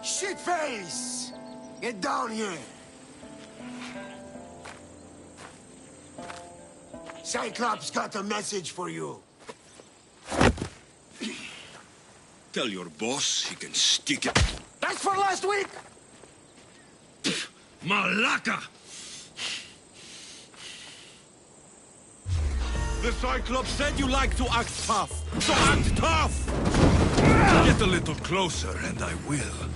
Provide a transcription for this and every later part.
Shitface! Get down here! Cyclops got a message for you. Tell your boss he can stick it. That's for last week! Malaka! The Cyclops said you like to act tough, so act tough! Get a little closer and I will.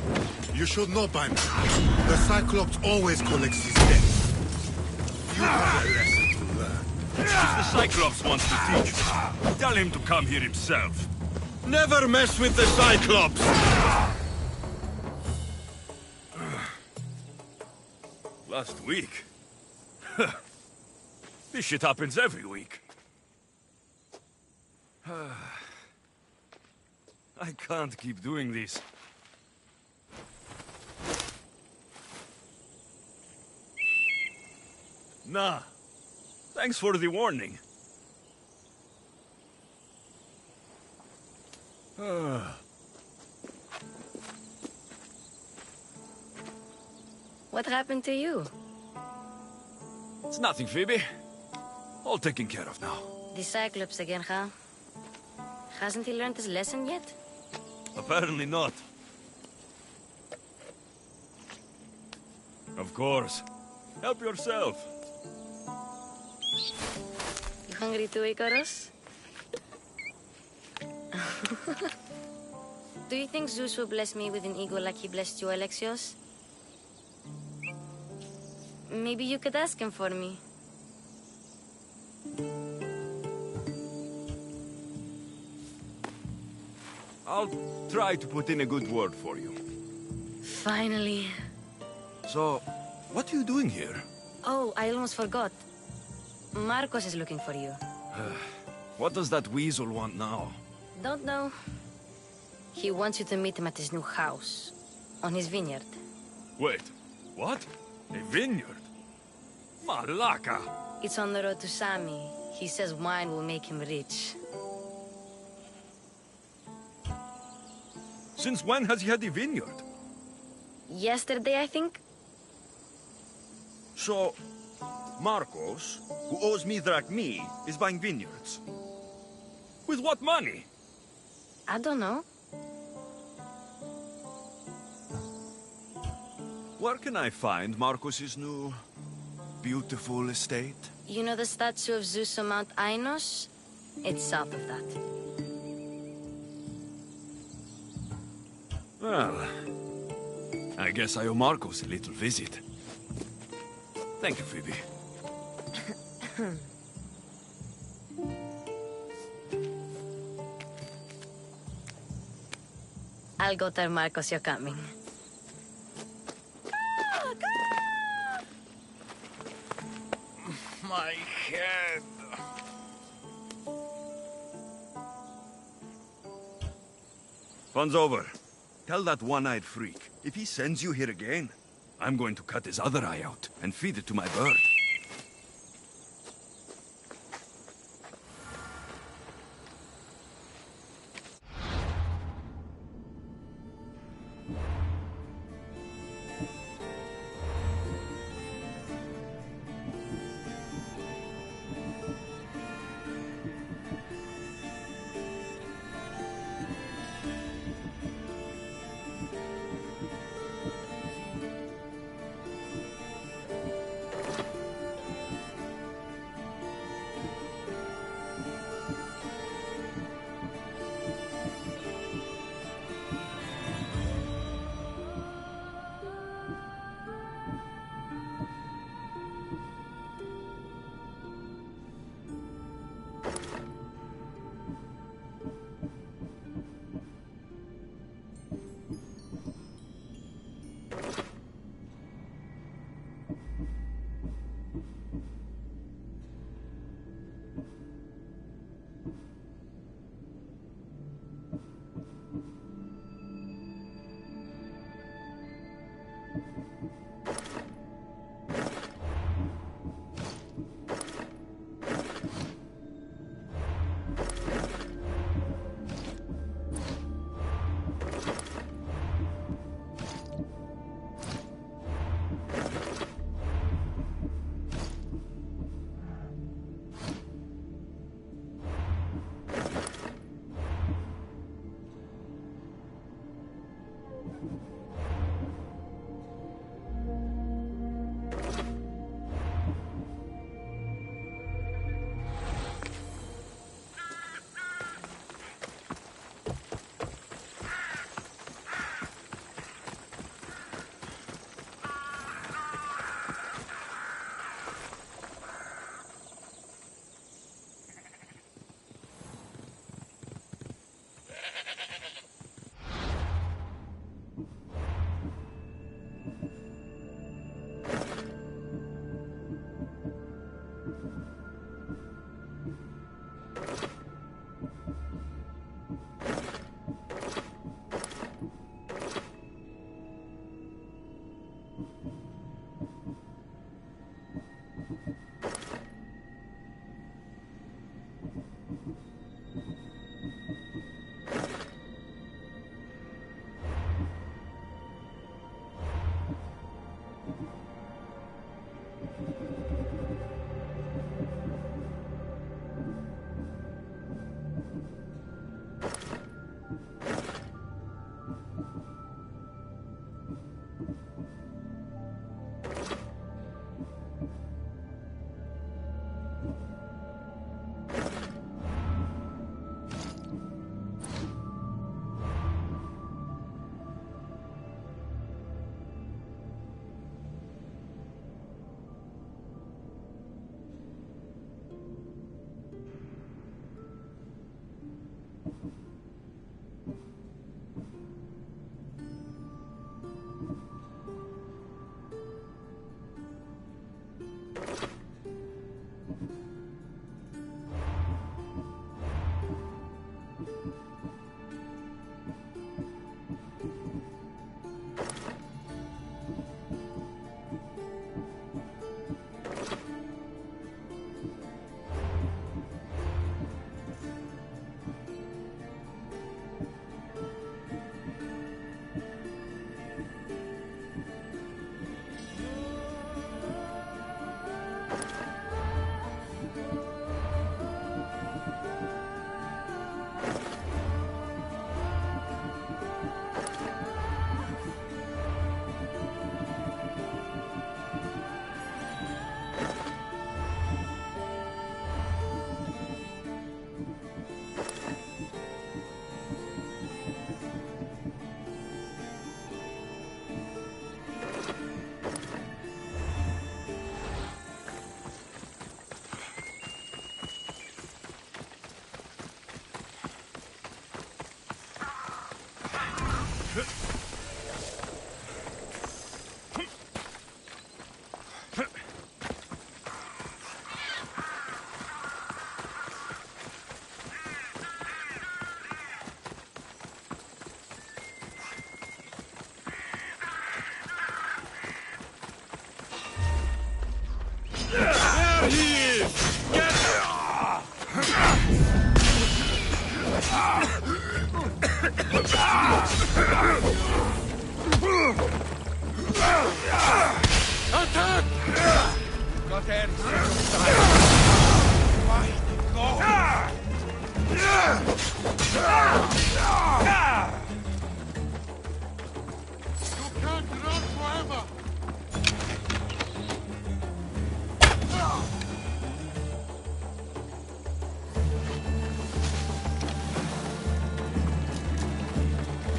You should know by now. The Cyclops always collects his debts. You have a lesson to learn. If the Cyclops wants to teach me, tell him to come here himself. Never mess with the Cyclops! Last week? This shit happens every week. I can't keep doing this. Nah. Thanks for the warning. What happened to you? It's nothing, Phoebe. All taken care of now. The Cyclops again, huh? Hasn't he learned his lesson yet? Apparently not. Of course. Help yourself. You hungry too, Icarus? Do you think Zeus will bless me with an ego like he blessed you, Alexios? Maybe you could ask him for me. I'll try to put in a good word for you. Finally. So, what are you doing here? Oh, I almost forgot. Marcos is looking for you. What does that weasel want now? Don't know. He wants you to meet him at his new house. On his vineyard. Wait, what? A vineyard? Malaka! It's on the road to Sami. He says wine will make him rich. Since when has he had a vineyard? Yesterday, I think? So, Marcos, who owes me drachmi, is buying vineyards. With what money? I don't know. Where can I find Marcos's new, beautiful estate? You know the statue of Zeus on Mount Ainos? It's south of that. Well, I guess I owe Marcos a little visit. Thank you, Phoebe. I'll go tell Marcos you're coming. My head. Fun's over. Tell that one-eyed freak, if he sends you here again, I'm going to cut his other eye out and feed it to my bird.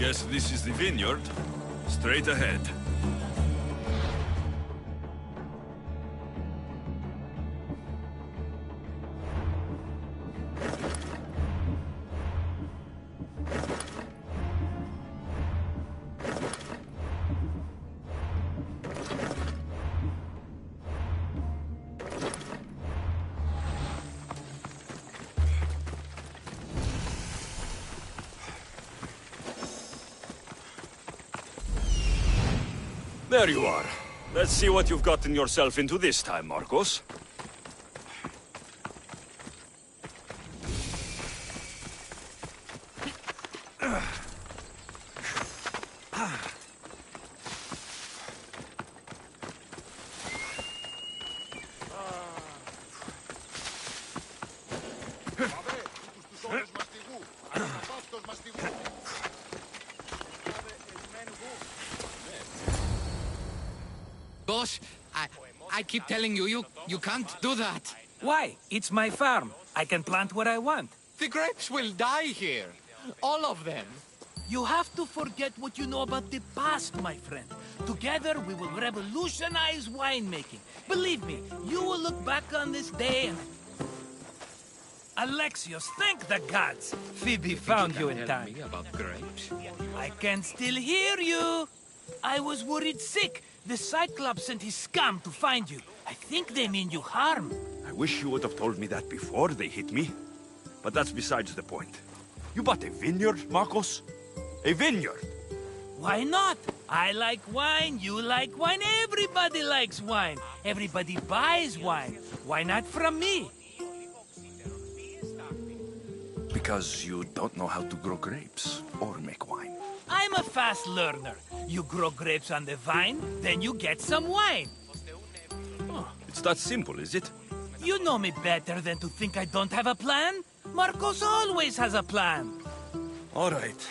Guess this is the vineyard. Straight ahead. There you are. Let's see what you've gotten yourself into this time, Marcos. Boss, I keep telling you, you can't do that. Why? It's my farm. I can plant what I want. The grapes will die here. All of them. You have to forget what you know about the past, my friend. Together, we will revolutionize winemaking. Believe me, you will look back on this day and... Alexios, thank the gods! Phoebe found you in time. Me about grapes? I can still hear you! I was worried sick. The Cyclops sent his scum to find you. I think they mean you harm. I wish you would have told me that before they hit me. But that's besides the point. You bought a vineyard, Marcos? A vineyard? Why not? I like wine, you like wine, everybody likes wine. Everybody buys wine. Why not from me? Because you don't know how to grow grapes or make wine. I'm a fast learner. You grow grapes on the vine, then you get some wine. Oh, it's that simple, is it? You know me better than to think I don't have a plan. Marcos always has a plan. All right.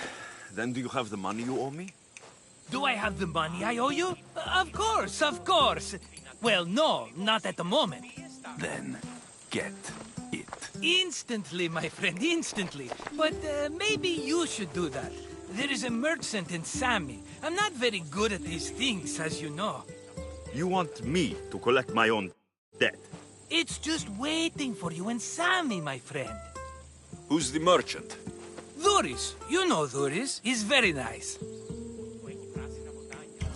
Then do you have the money you owe me? Do I have the money I owe you? Of course, of course. Well, no, not at the moment. Then get it. Instantly, my friend, instantly. But maybe you should do that. There is a merchant in Sami. I'm not very good at these things, as you know. You want me to collect my own debt? It's just waiting for you in Sami, my friend. Who's the merchant? Dhuris. You know Dhuris. He's very nice.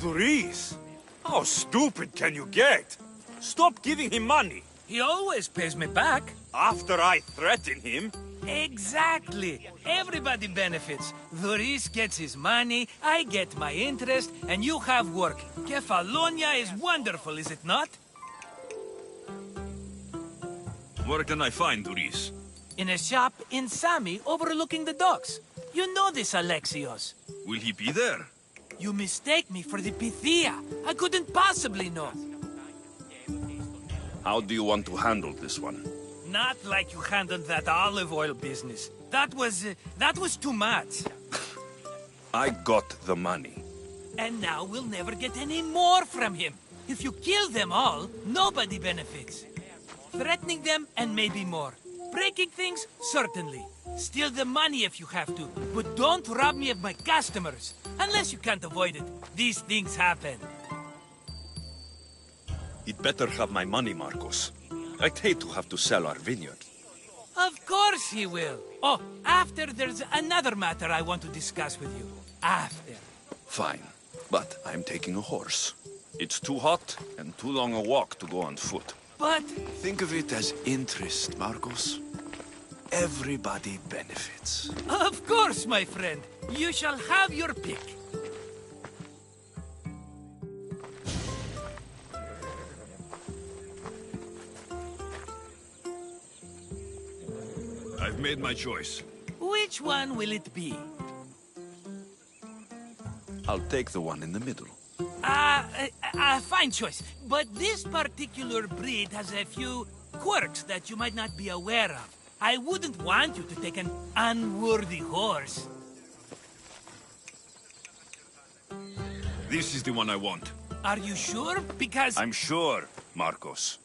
Dhuris? How stupid can you get? Stop giving him money. He always pays me back. After I threaten him? Exactly. Everybody benefits. Dhuris gets his money, I get my interest, and you have work. Kefalonia is wonderful, is it not? Where can I find Dhuris? In a shop in Sami overlooking the docks. You know this, Alexios. Will he be there? You mistake me for the Pythia. I couldn't possibly know. How do you want to handle this one? Not like you handled that olive oil business. That was too much. I got the money. And now we'll never get any more from him. If you kill them all, nobody benefits. Threatening them, and maybe more. Breaking things, certainly. Steal the money if you have to, but don't rob me of my customers. Unless you can't avoid it. These things happen. He'd better have my money, Marcos. I'd hate to have to sell our vineyard. Of course he will. Oh, after there's another matter I want to discuss with you. After. Fine, but I'm taking a horse. It's too hot and too long a walk to go on foot. But... Think of it as interest, Marcos. Everybody benefits. Of course, my friend. You shall have your pick. I've made my choice. Which one will it be? I'll take the one in the middle. Fine choice. But this particular breed has a few quirks that you might not be aware of. I wouldn't want you to take an unworthy horse. This is the one I want. Are you sure? Because I'm sure, Marcos.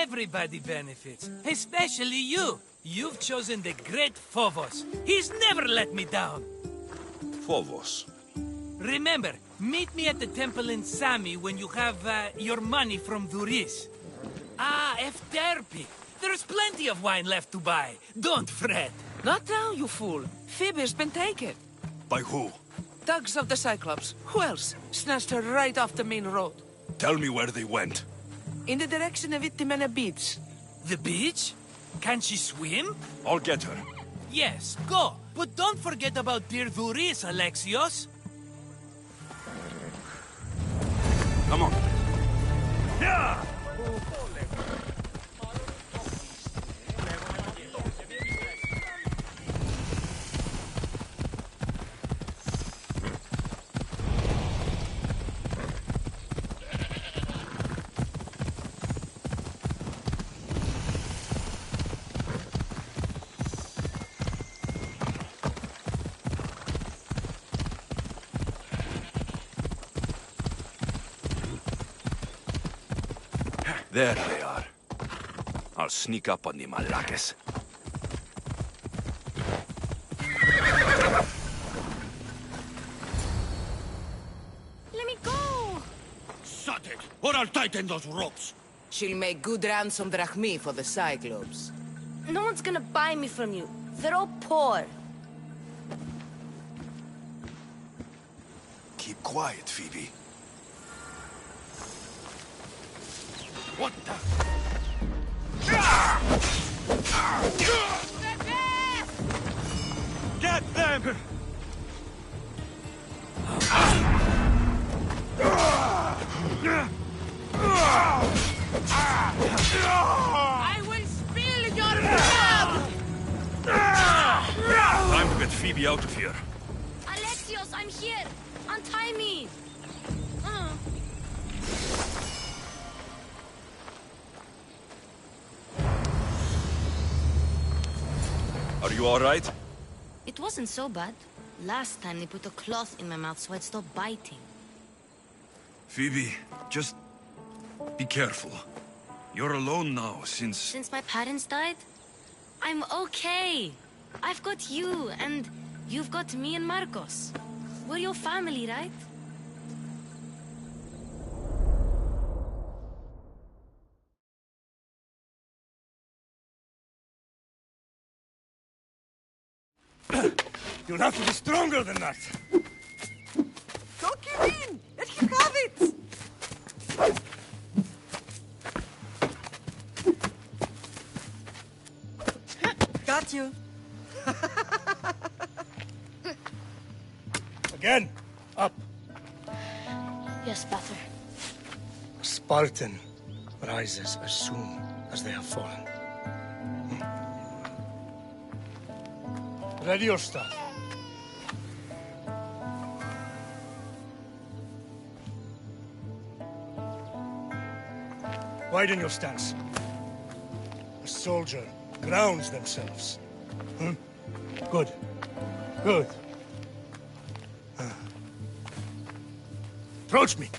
everybody benefits, especially you. You've chosen the great Phobos. He's never let me down. Phobos. Remember, meet me at the temple in Sami when you have your money from Dhuris. Ah, Efterpi. There's plenty of wine left to buy. Don't fret. Not now, you fool. Phoebe's been taken. By who? Thugs of the Cyclops. Who else? Snatched her right off the main road. Tell me where they went. In the direction of Itimena Beach. The beach? Can she swim? I'll get her. Yes, go. But don't forget about dear Dhuris, Alexios. Come on. Yeah! There they are. I'll sneak up on the Malakes. Let me go! Shut it, or I'll tighten those ropes. She'll make good ransom drachmi for the Cyclops. No one's gonna buy me from you. They're all poor. Keep quiet, Phoebe. What the? Get them! I will spill your blood! Time to get Phoebe out of here. Alexios, I'm here! Untie me! Are you all right? It wasn't so bad. Last time they put a cloth in my mouth so I'd stop biting. Phoebe, just be careful. You're alone now since... Since my parents died, I'm okay. I've got you, and you've got me and Marcos. We're your family, right? You'll have to be stronger than that. Don't give in! Let him have it! Got you. Again, up. Yes, Pater. A Spartan rises as soon as they have fallen. Ready your staff. Widen your stance. A soldier grounds themselves. Good. Good. Approach me.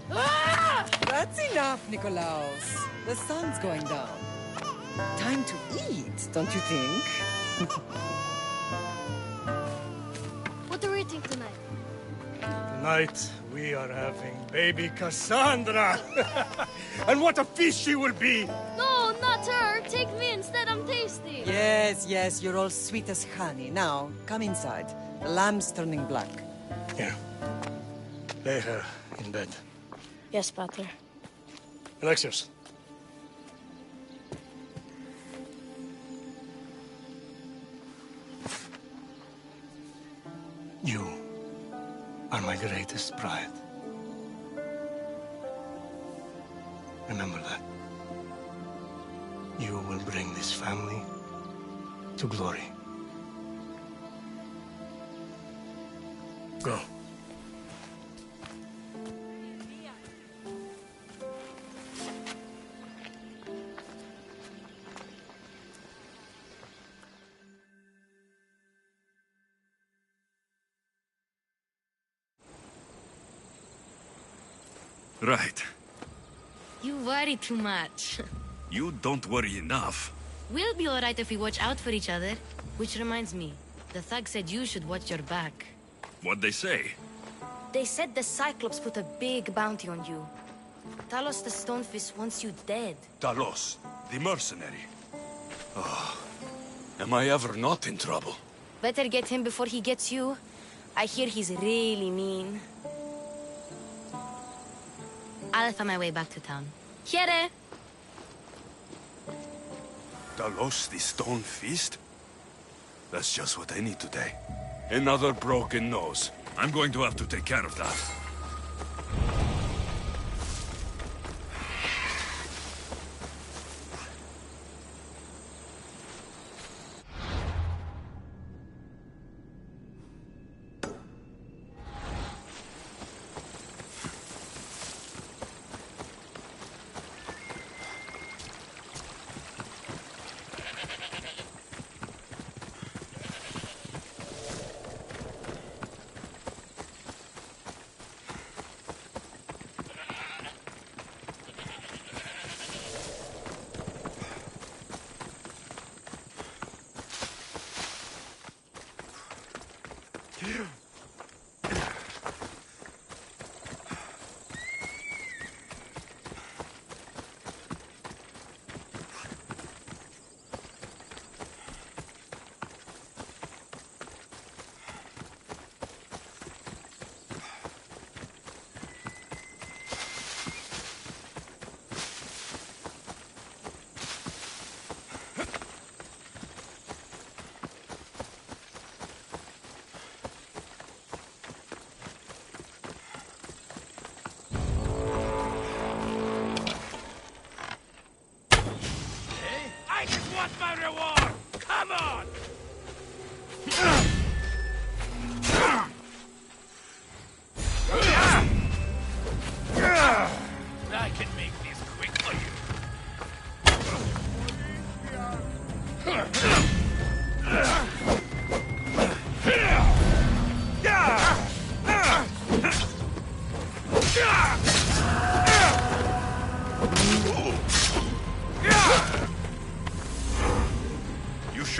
That's enough, Nikolaos. The sun's going down. Time to eat, don't you think? What are we eating tonight? Tonight, we are having baby Cassandra. And what a feast she will be! No, not her! Take me instead, I'm tasty! Yes, yes, you're all sweet as honey. Now, come inside. The lamb's turning black. Here. Lay her in bed. Yes, Pater. Alexios. You are my greatest pride. Remember that. You will bring this family to glory. Go. Right. You worry too much. You don't worry enough. We'll be alright if we watch out for each other. Which reminds me, the thug said you should watch your back. What'd they say? They said the Cyclops put a big bounty on you. Talos the Stonefist wants you dead. Talos, the mercenary. Oh, am I ever not in trouble? Better get him before he gets you. I hear he's really mean. I'll find my way back to town. Here! Talos, the Stone Feast? That's just what I need today. Another broken nose. I'm going to have to take care of that.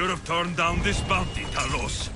should have turned down this bounty, Talos.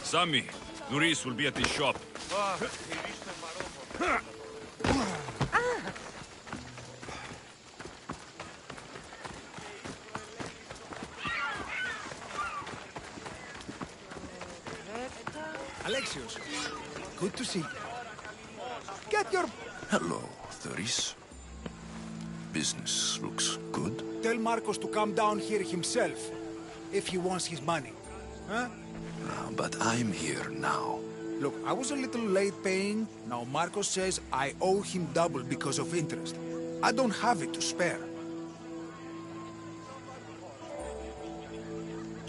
Sami, Luis will be at his shop. Alexios, good to see you. Get your... Hello, Thuris. Business looks good. Tell Marcos to come down here himself, if he wants his money. Huh? But I'm here now. Look, I was a little late paying. Now Marcos says I owe him double because of interest. I don't have it to spare.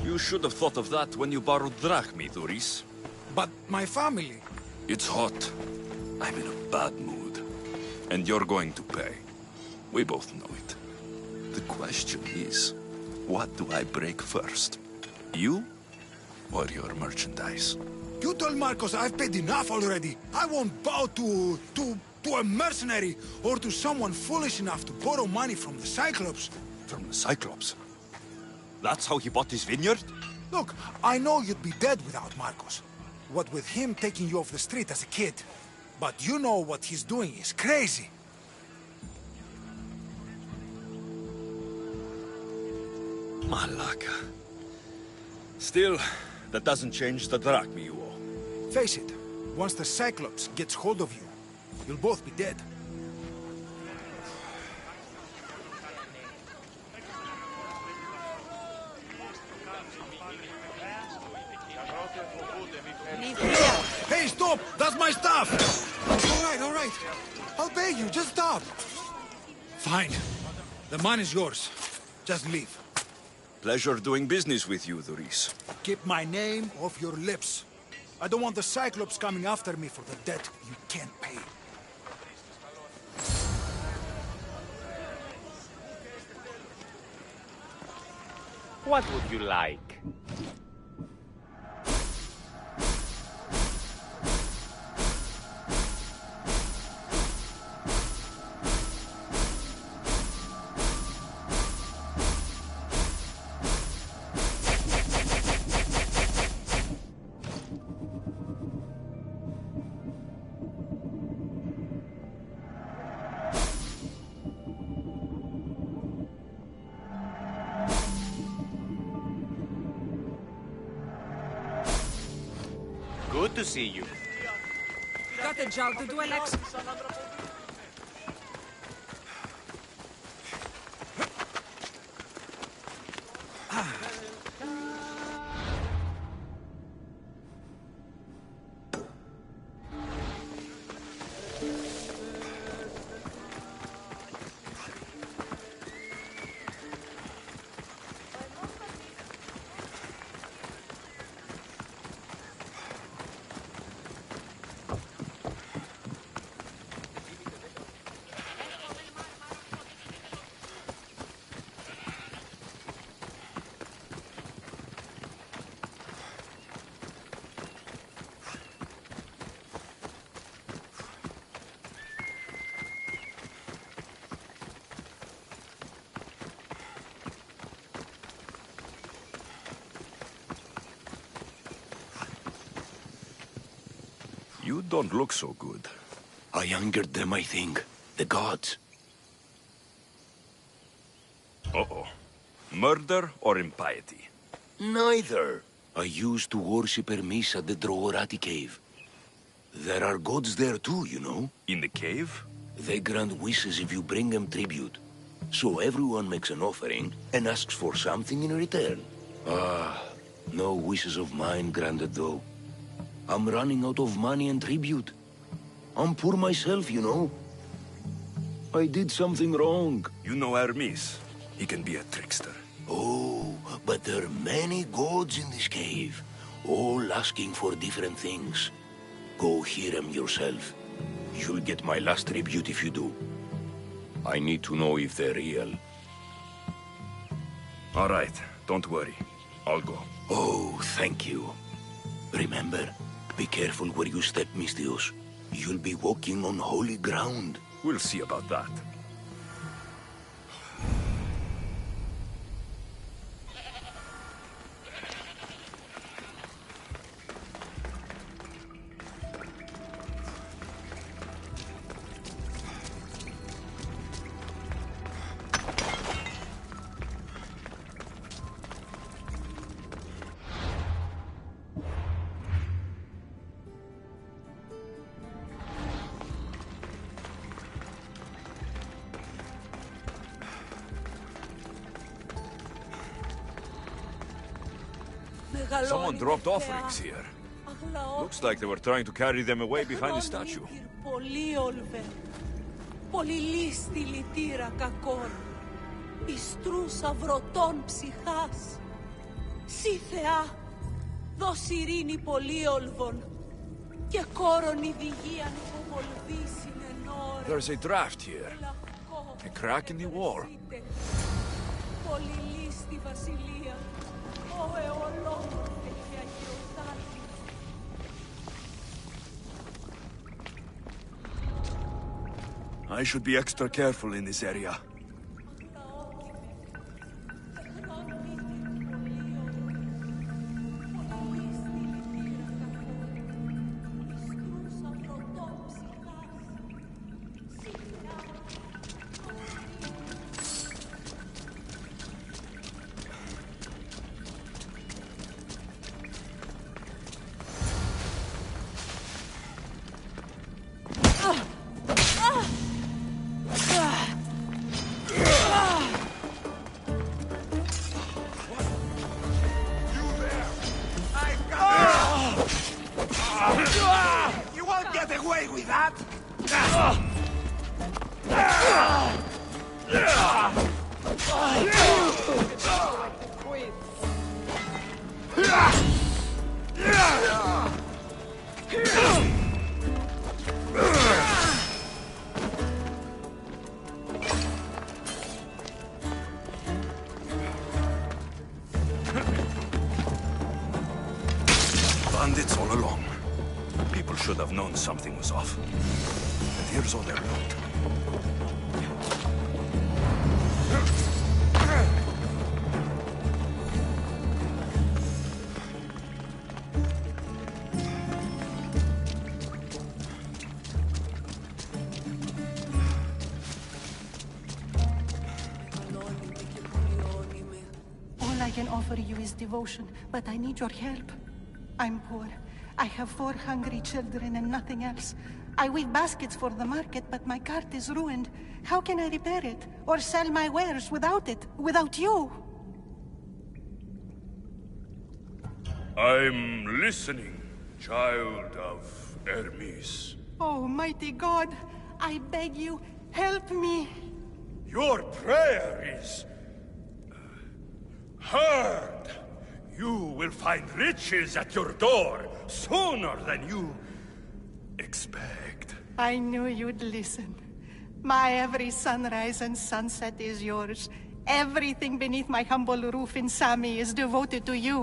You should have thought of that when you borrowed drachmi, Thuris. But my family... It's hot. I'm in a bad mood. And you're going to pay. We both know it. The question is, what do I break first? You or your merchandise? You told Marcos I've paid enough already. I won't bow to a mercenary or to someone foolish enough to borrow money from the Cyclops. From the Cyclops? That's how he bought his vineyard? Look, I know you'd be dead without Marcos. What with him taking you off the street as a kid. But you know what he's doing is crazy. Malaka. Still, that doesn't change the drachmi you owe. Face it, once the Cyclops gets hold of you, you'll both be dead. Hey, stop! That's my stuff! All right. I'll pay you, just stop. Fine. The money's yours. Just leave. Pleasure doing business with you, Thuris. Keep my name off your lips. I don't want the Cyclops coming after me for the debt you can't pay. What would you like? to see you. Got a job to do, Alexios? You don't look so good. I angered them, I think. The gods. Uh-oh. Murder or impiety? Neither. I used to worship Hermes at the Droorati cave. There are gods there too, you know. In the cave? They grant wishes if you bring them tribute. So everyone makes an offering and asks for something in return. Ah, no wishes of mine granted though. I'm running out of money and tribute. I'm poor myself, you know. I did something wrong. You know Hermes. He can be a trickster. Oh, but there are many gods in this cave, all asking for different things. Go hear them yourself. You'll get my last tribute if you do. I need to know if they're real. All right, don't worry. I'll go. Oh, thank you. Remember, be careful where you step, Mystios. You'll be walking on holy ground. We'll see about that. Someone dropped offerings here. Looks like they were trying to carry them away behind the statue. Πολυλίστη λυτήρα κακών, ιστρούς αυρωτών ψυχάς. Σύ Θεά, δώσ' ειρήνη πολύολβων και κόρον ηδηγίαν υπομολβήσιν εν ώρες. There's a draft here. A crack in the wall. Πολυλίστη βασιλεία, ο αιωλόμορφε και αγιοτάτη. I should be extra careful in this area. You won't get away with that! Bandits all along. People should have known something was off. And here's all their loot. All I can offer you is devotion, but I need your help. I'm poor, I have 4 hungry children and nothing else. I weave baskets for the market, but my cart is ruined. How can I repair it? Or sell my wares without it? Without you? I'm listening, child of Hermes. Oh, mighty God, I beg you, help me. Your prayer is heard. You will find riches at your door sooner than you expect. I knew you'd listen. My every sunrise and sunset is yours. Everything beneath my humble roof in Sami is devoted to you.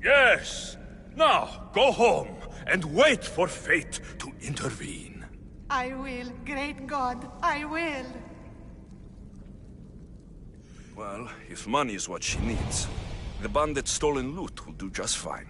Yes. Now, go home and wait for fate to intervene. I will, great God, I will. Well, if money is what she needs, the bandit's stolen loot will do just fine.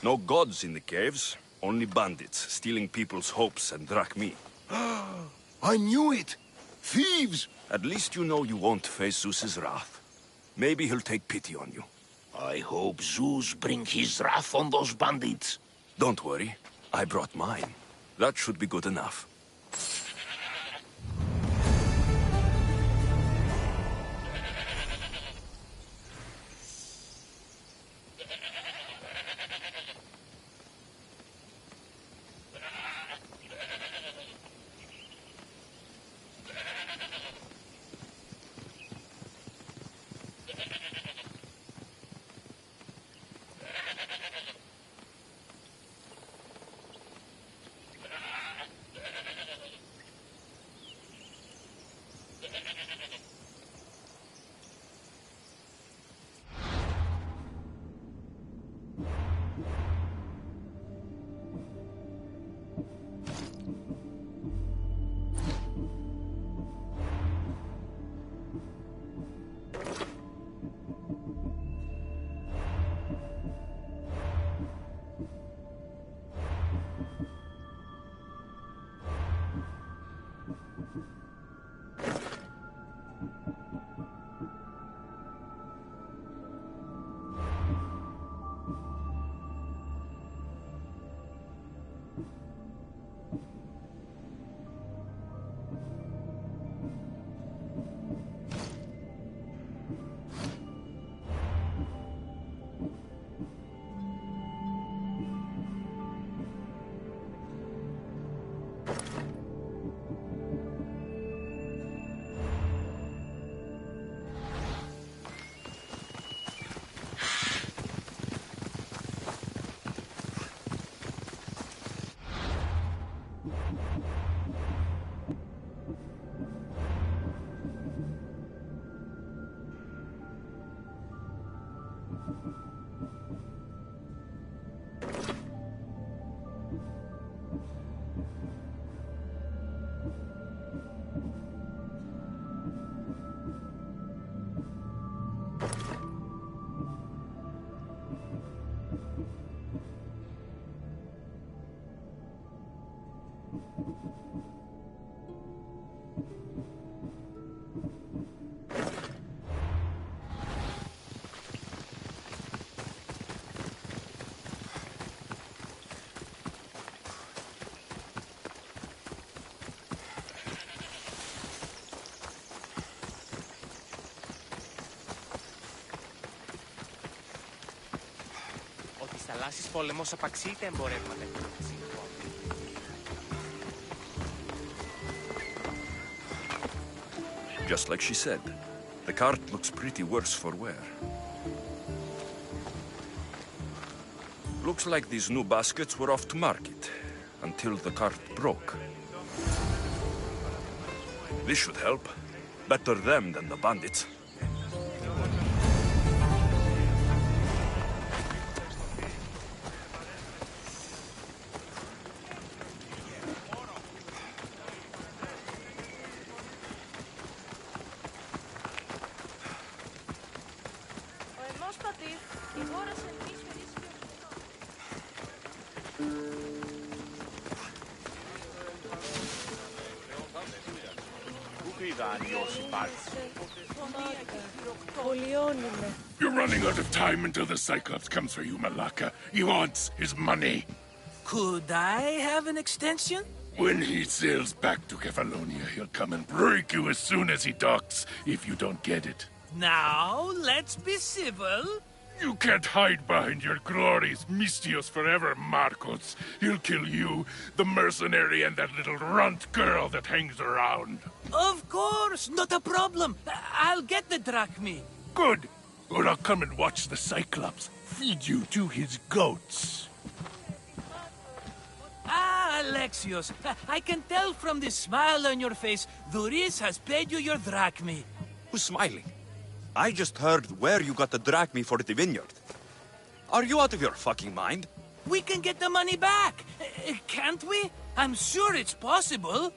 No gods in the caves, only bandits, stealing people's hopes and drachmi. I knew it! Thieves! At least you know you won't face Zeus's wrath. Maybe he'll take pity on you. I hope Zeus bring his wrath on those bandits. Don't worry, I brought mine. That should be good enough. θαλάσσης πόλεμος απαξεί τα εμπορεύματα. Just like she said, the cart looks pretty worse for wear. Looks like these new baskets were off to market, until the cart broke. This should help. Better them than the bandits. You're running out of time until the Cyclops comes for you, Malaka. He wants his money. Could I have an extension? When he sails back to Kefalonia, he'll come and break you as soon as he docks, if you don't get it. Now, let's be civil. You can't hide behind your glories, Mistios forever, Marcos. He'll kill you, the mercenary, and that little runt girl that hangs around. Of course, not a problem. I'll get the drachmi. Good. Or I'll come and watch the Cyclops feed you to his goats. Ah, Alexios, I can tell from the smile on your face, Duris has paid you your drachmi. Who's smiling? I just heard where you got the drachmi for the vineyard. Are you out of your fucking mind? We can get the money back, can't we? I'm sure it's possible.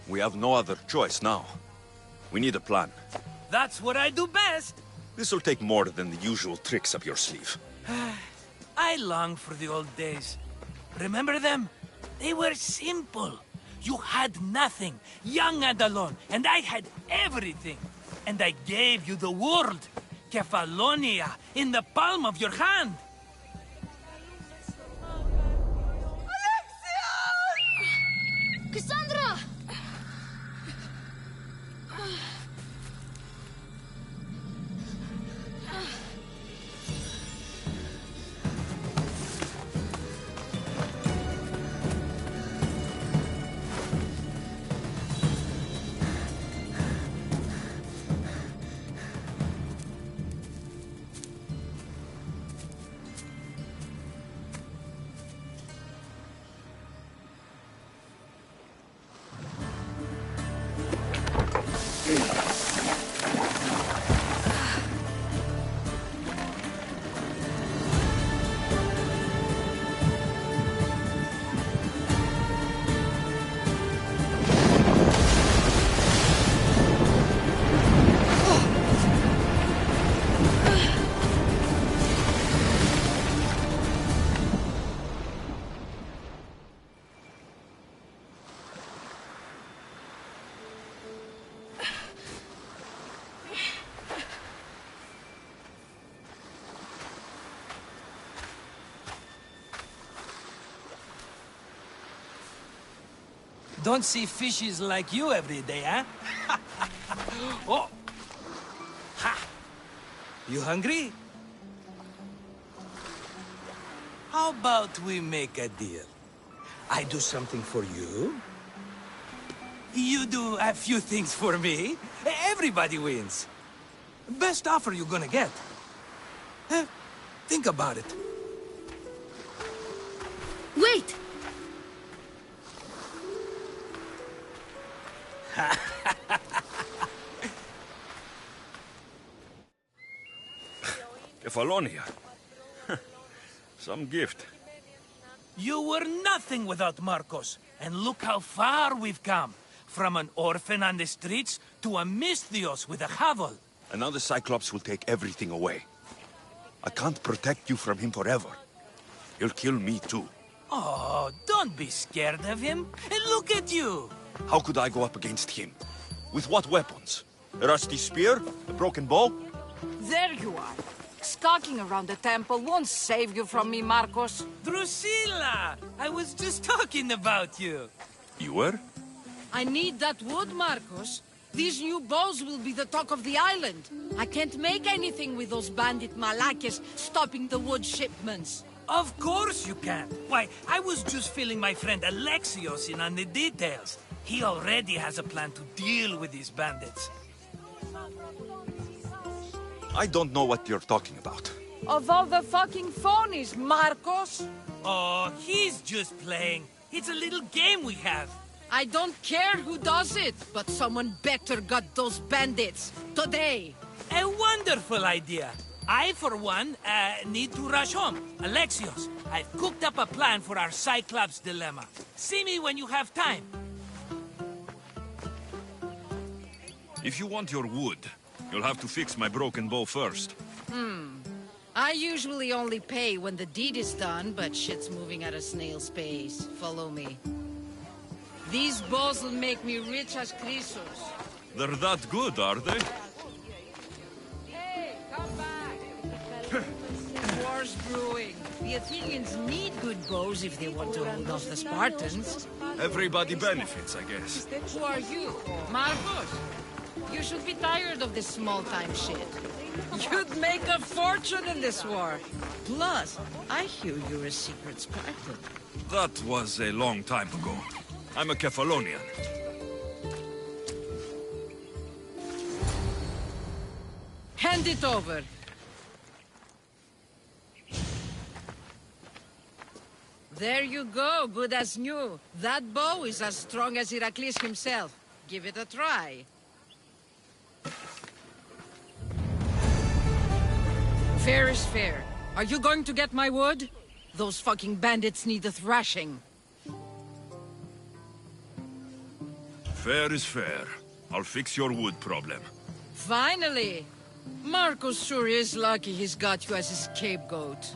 We have no other choice now. We need a plan. That's what I do best. This'll take more than the usual tricks up your sleeve. I long for the old days. Remember them? They were simple. You had nothing, young and alone, and I had everything. And I gave you the world, Kefalonia, in the palm of your hand. Alexios! Cassandra! Don't see fishes like you every day, huh? Oh! Ha! You hungry? How about we make a deal? I do something for you. You do a few things for me. Everybody wins. Best offer you're gonna get. Think about it. Wait! Kefalonia. Some gift. You were nothing without Marcos, and look how far we've come. From an orphan on the streets to a Mistios with a hovel. And now the Cyclops will take everything away. I can't protect you from him forever. He'll kill me too. Oh, don't be scared of him. And look at you. How could I go up against him? With what weapons? A rusty spear? A broken bow? There you are. Skulking around the temple won't save you from me, Marcos. Drusilla! I was just talking about you. You were? I need that wood, Marcos. These new bows will be the talk of the island. I can't make anything with those bandit malakes stopping the wood shipments. Of course you can. Why, I was just filling my friend Alexios in on the details. He already has a plan to deal with these bandits. I don't know what you're talking about. Of all the fucking phonies, Marcos! Oh, he's just playing. It's a little game we have. I don't care who does it, but someone better got those bandits. Today. A wonderful idea. I, for one, need to rush home. Alexios, I've cooked up a plan for our Cyclops dilemma. See me when you have time. If you want your wood, you'll have to fix my broken bow first. I usually only pay when the deed is done, but shit's moving at a snail's pace. Follow me. These bows will make me rich as Chrysos. They're that good, are they? Hey, come back! War's brewing. The Athenians need good bows if they want to hold off the Spartans. Everybody benefits, I guess. Who are you? Marcos? You should be tired of this small-time shit. You'd make a fortune in this war. Plus, I hear you're a secret Spartan. That was a long time ago. I'm a Kephalonian. Hand it over. There you go, good as new. That bow is as strong as Heracles himself. Give it a try. Fair is fair. Are you going to get my wood? Those fucking bandits need a thrashing. Fair is fair. I'll fix your wood problem. Finally! Marcos sure is lucky he's got you as his scapegoat.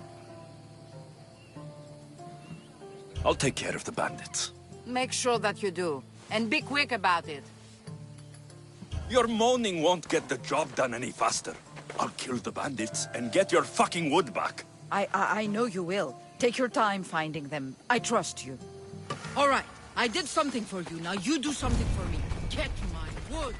I'll take care of the bandits. Make sure that you do. And be quick about it. Your moaning won't get the job done any faster. I'll kill the bandits and get your fucking wood back. I know you will. Take your time finding them. I trust you. All right, I did something for you. Now you do something for me. Get my wood.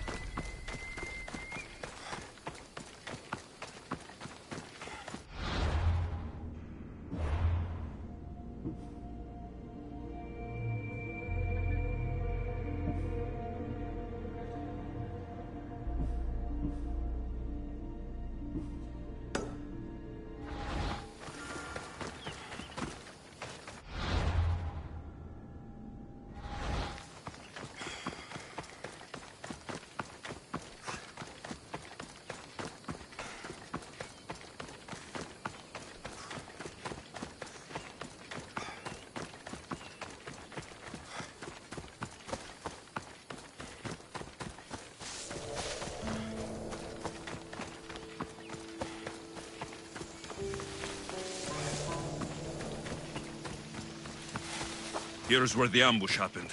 Here's where the ambush happened.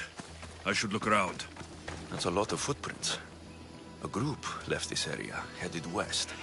I should look around. That's a lot of footprints. A group left this area, headed west.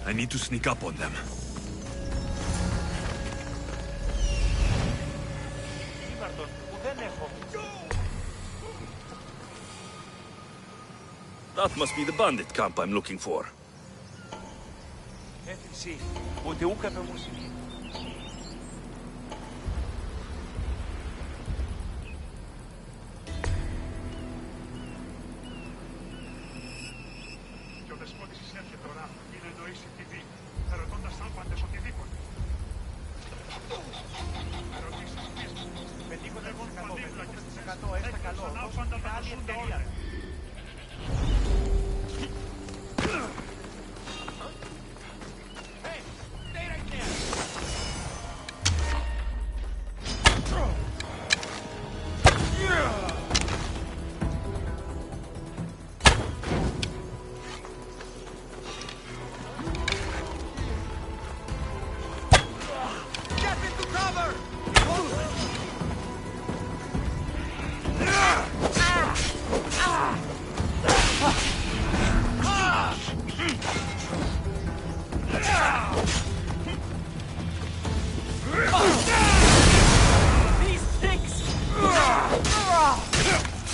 I need to sneak up on them. That must be the bandit camp I'm looking for.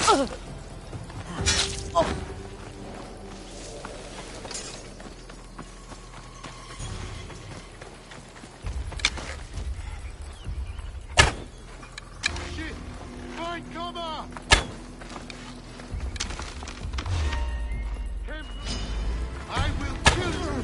Shit! Find cover! I will kill you!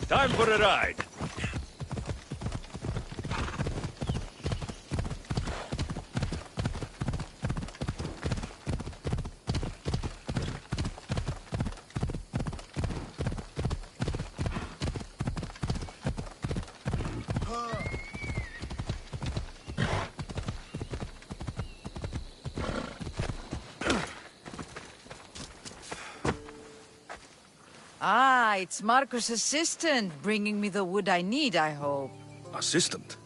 Time for a ride. Ah, it's Marcos' assistant, bringing me the wood I need, I hope. Assistant?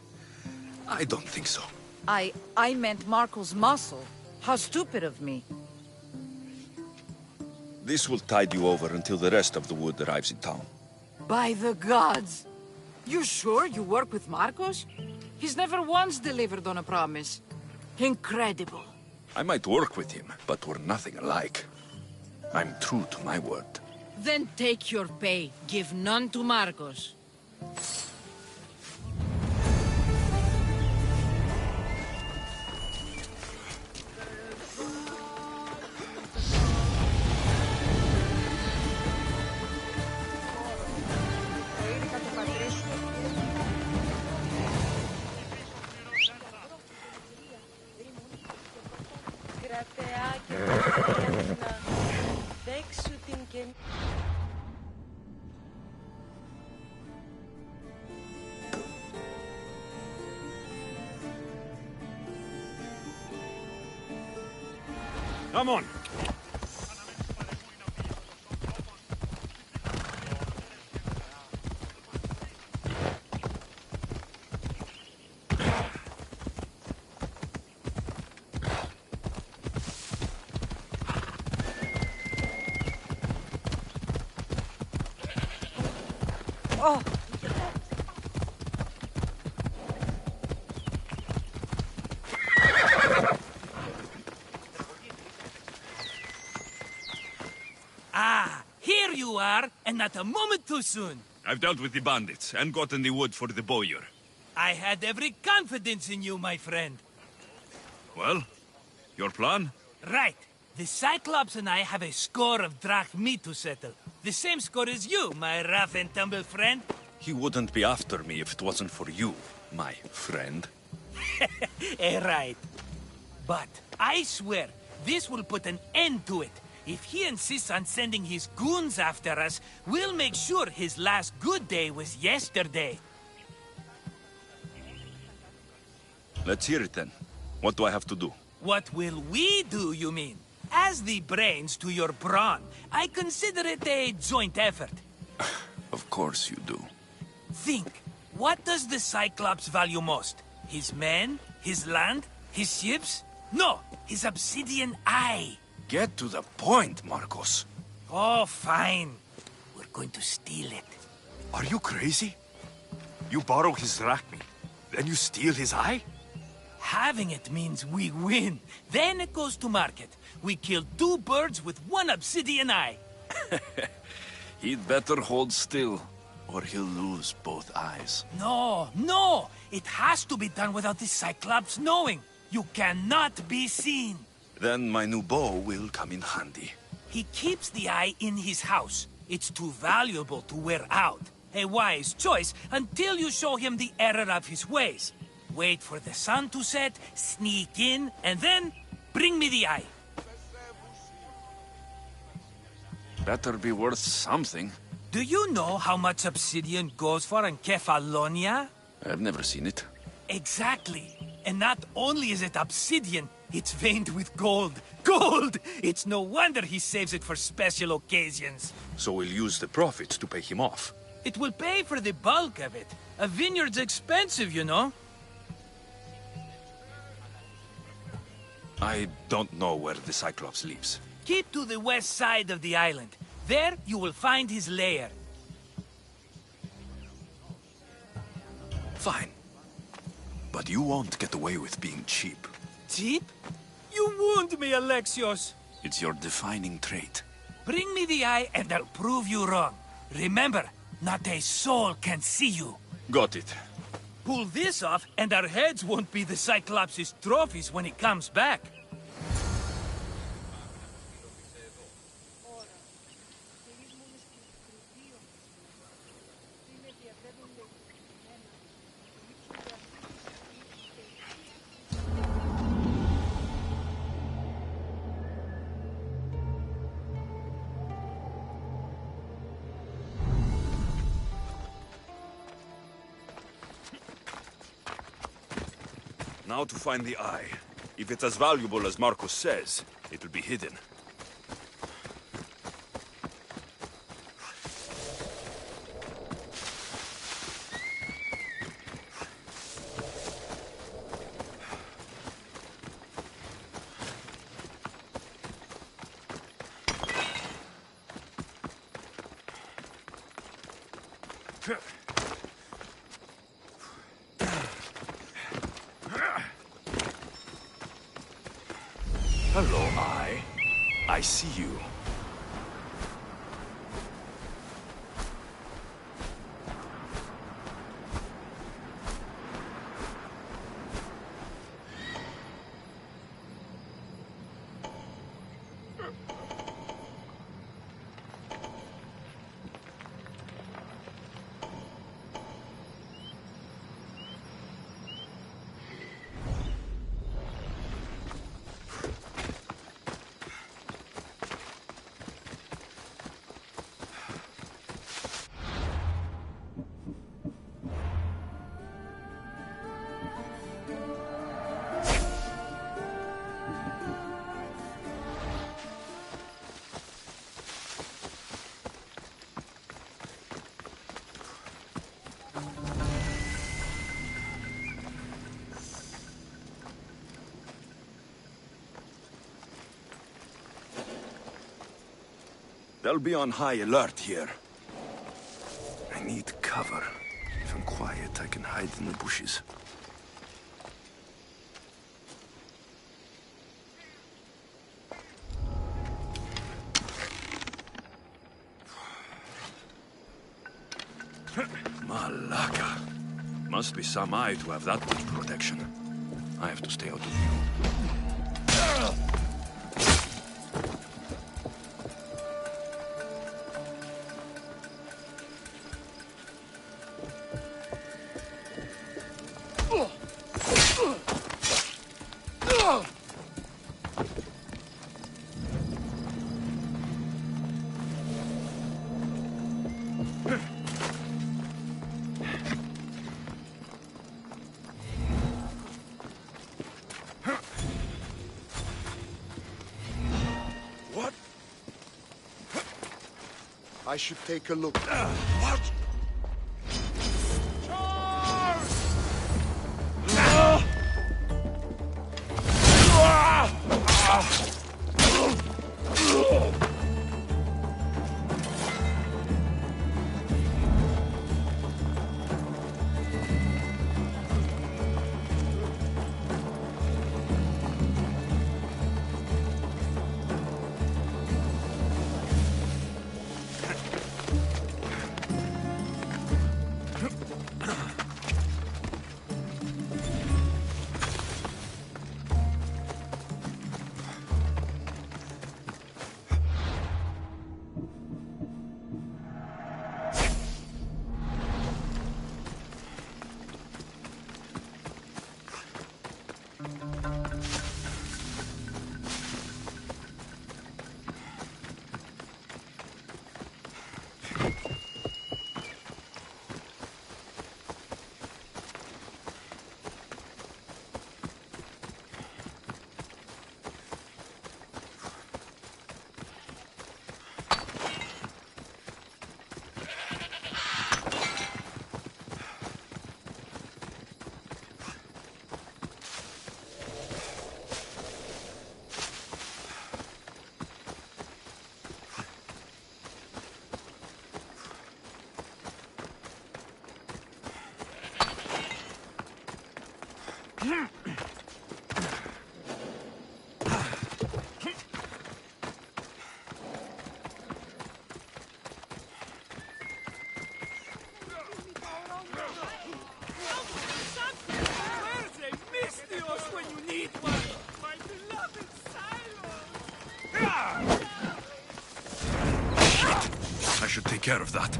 I don't think so. I meant Marcos' muscle. How stupid of me. This will tide you over until the rest of the wood arrives in town. By the gods! You sure you work with Marcos? He's never once delivered on a promise. Incredible. I might work with him, but we're nothing alike. I'm true to my word. Then take your pay. Give none to Marcos. Come on. Oh! Ah, here you are, and not a moment too soon. I've dealt with the bandits and gotten the wood for the bowyer. I had every confidence in you, my friend. Well, your plan? Right. The Cyclops and I have a score of drachmi to settle. The same score as you, my rough and tumble friend. He wouldn't be after me if it wasn't for you, my friend. Right. But I swear, this will put an end to it. If he insists on sending his goons after us, we'll make sure his last good day was yesterday. Let's hear it then. What do I have to do? What will we do, you mean? As the brains to your brawn, I consider it a joint effort. Of course you do. Think, what does the Cyclops value most? His men? His land? His ships? No, his obsidian eye. Get to the point, Marcos. Oh, fine. We're going to steal it. Are you crazy? You borrow his drachmi, then you steal his eye? Having it means we win. Then it goes to market. We kill 2 birds with 1 obsidian eye. He'd better hold still, or he'll lose both eyes. No! It has to be done without the Cyclops knowing. You cannot be seen. Then my new bow will come in handy. He keeps the eye in his house. It's too valuable to wear out. A wise choice until you show him the error of his ways. Wait for the sun to set, sneak in, and then bring me the eye. Better be worth something. Do you know how much obsidian goes for in Kefalonia? I've never seen it. Exactly. And not only is it obsidian, it's veined with gold. Gold! It's no wonder he saves it for special occasions. So we'll use the profits to pay him off. It will pay for the bulk of it. A vineyard's expensive, you know. I don't know where the Cyclops lives. Keep to the west side of the island. There, you will find his lair. Fine. But you won't get away with being cheap. Cheap? You wound me, Alexios. It's your defining trait. Bring me the eye and I'll prove you wrong. Remember, not a soul can see you. Got it. Pull this off and our heads won't be the Cyclops' trophies when he comes back. Now to find the eye. If it's as valuable as Marcos says, it'll be hidden. Hello, Eye. I see you. They'll be on high alert here. I need cover. If I'm quiet, I can hide in the bushes. Malaka. Must be some eye to have that much protection. I have to stay out of view. I should take a look. What? take care of that.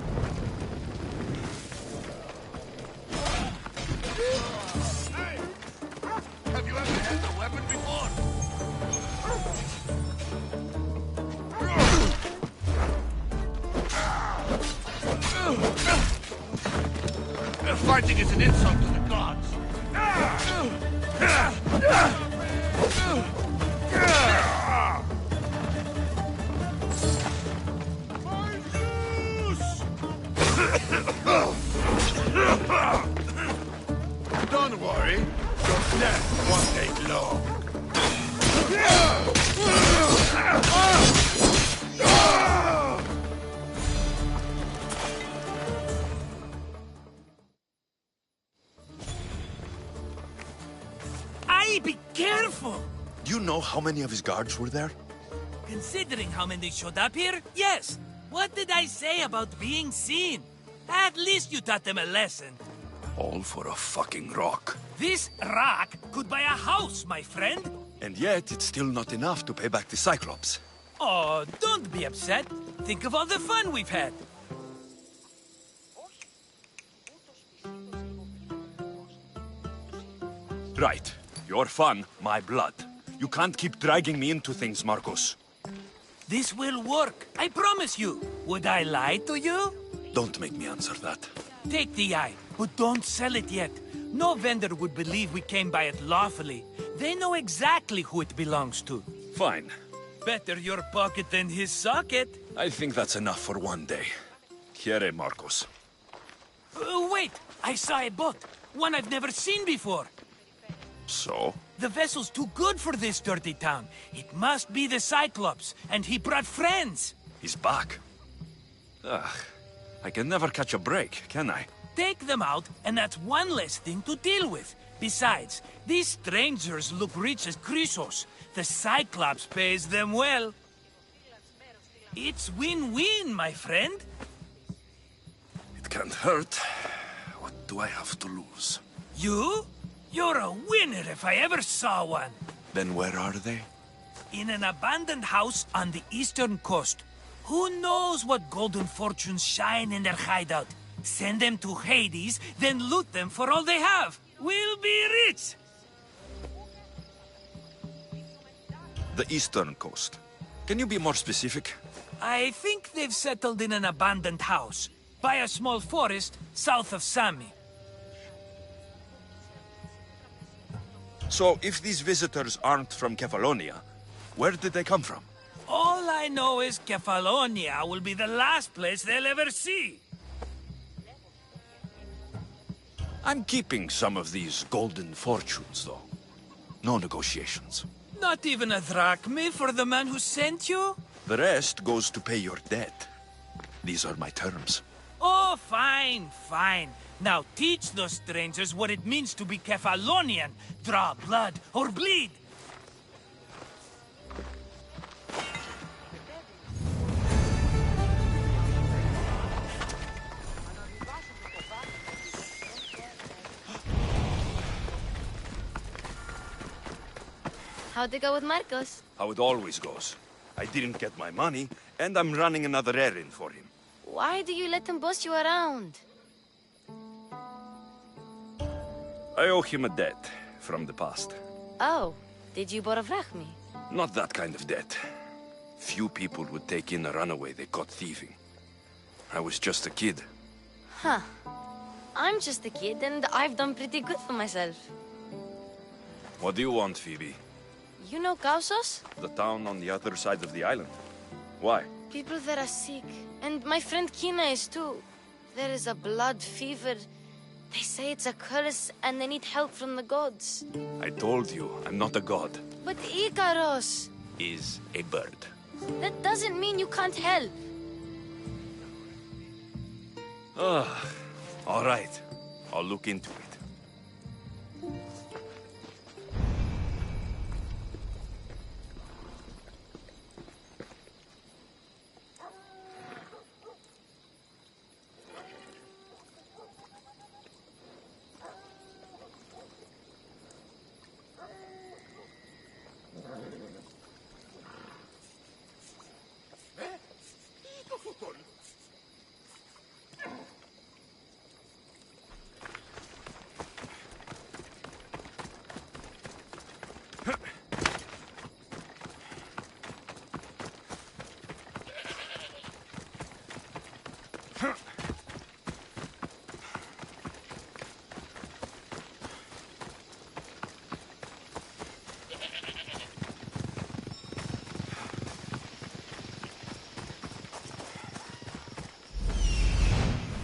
Have you ever had a weapon before? Fighting is an insult to the gods. Don't worry, your death won't take long. Be careful! Do you know how many of his guards were there? Considering how many showed up here, yes. What did I say about being seen? At least you taught them a lesson. All for a fucking rock. This rock could buy a house, my friend. And yet, it's still not enough to pay back the Cyclops. Oh, don't be upset. Think of all the fun we've had. Right. Your fun, my blood. You can't keep dragging me into things, Marcos. This will work, I promise you. Would I lie to you? Don't make me answer that. Take the eye, but don't sell it yet. No vendor would believe we came by it lawfully. They know exactly who it belongs to. Fine. Better your pocket than his socket. I think that's enough for one day. Here, Marcos. Wait! I saw a boat. One I've never seen before. So? The vessel's too good for this dirty town. It must be the Cyclops, and he brought friends. He's back. Ugh. I can never catch a break, can I? Take them out, and that's one less thing to deal with. Besides, these strangers look rich as Chrysos. The Cyclops pays them well. It's win-win, my friend. It can't hurt. What do I have to lose? You? You're a winner if I ever saw one. Then where are they? In an abandoned house on the eastern coast. Who knows what golden fortunes shine in their hideout? Send them to Hades, then loot them for all they have. We'll be rich! The eastern coast. Can you be more specific? I think they've settled in an abandoned house, by a small forest south of Sami. So, if these visitors aren't from Kefalonia, where did they come from? All I know is Kefalonia will be the last place they'll ever see. I'm keeping some of these golden fortunes, though. No negotiations. Not even a drachme for the man who sent you? The rest goes to pay your debt. These are my terms. Oh, fine, fine. Now teach those strangers what it means to be Kefalonian. Draw blood or bleed. How'd it go with Marcos? How it always goes. I didn't get my money, and I'm running another errand for him. Why do you let him boss you around? I owe him a debt from the past. Oh, did you borrow drachme? Not that kind of debt. Few people would take in a runaway they caught thieving. I was just a kid. Huh. I'm just a kid, and I've done pretty good for myself. What do you want, Phoebe? You know Kausos? The town on the other side of the island. Why? People there are sick, and my friend Kina is too. There is a blood fever. They say it's a curse, and they need help from the gods. I told you, I'm not a god. But Ikaros Is a bird. that doesn't mean you can't help. All right. I'll look into it.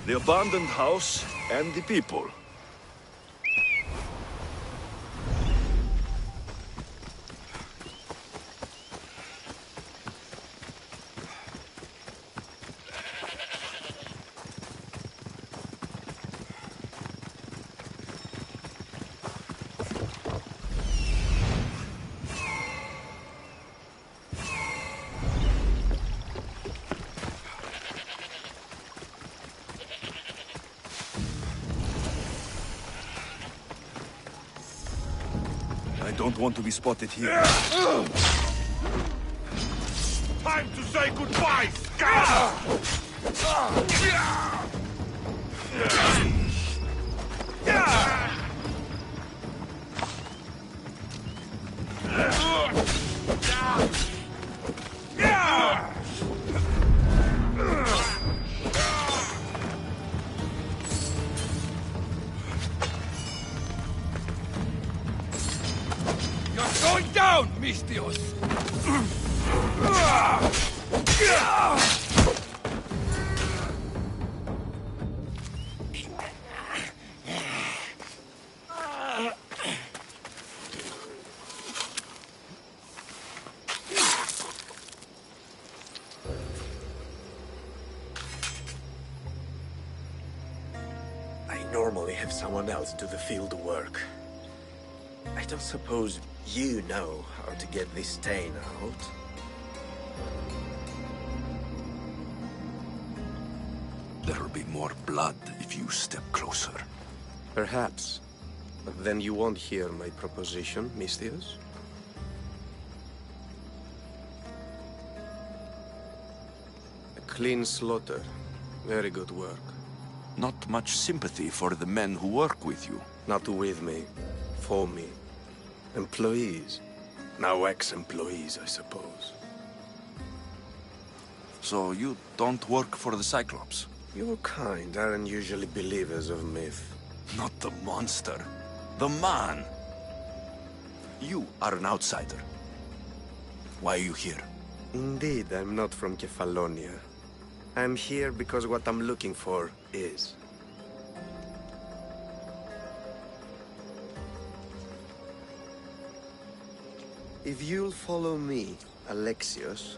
The abandoned house and the people. I don't want to be spotted here. Time to say goodbye, scout! Going down, Mistios! I normally have someone else do the field work. I don't suppose you know how to get this stain out? There'll be more blood if you step closer. Perhaps. But then you won't hear my proposition, Mistios. A clean slaughter. Very good work. Not much sympathy for the men who work with you. Not with me. For me. Employees. Now ex-employees, I suppose. So you don't work for the Cyclops? Your kind aren't usually believers of myth. Not the monster. The man. You are an outsider. Why are you here? Indeed, I'm not from Kefalonia. I'm here because what I'm looking for is. If you'll follow me, Alexios...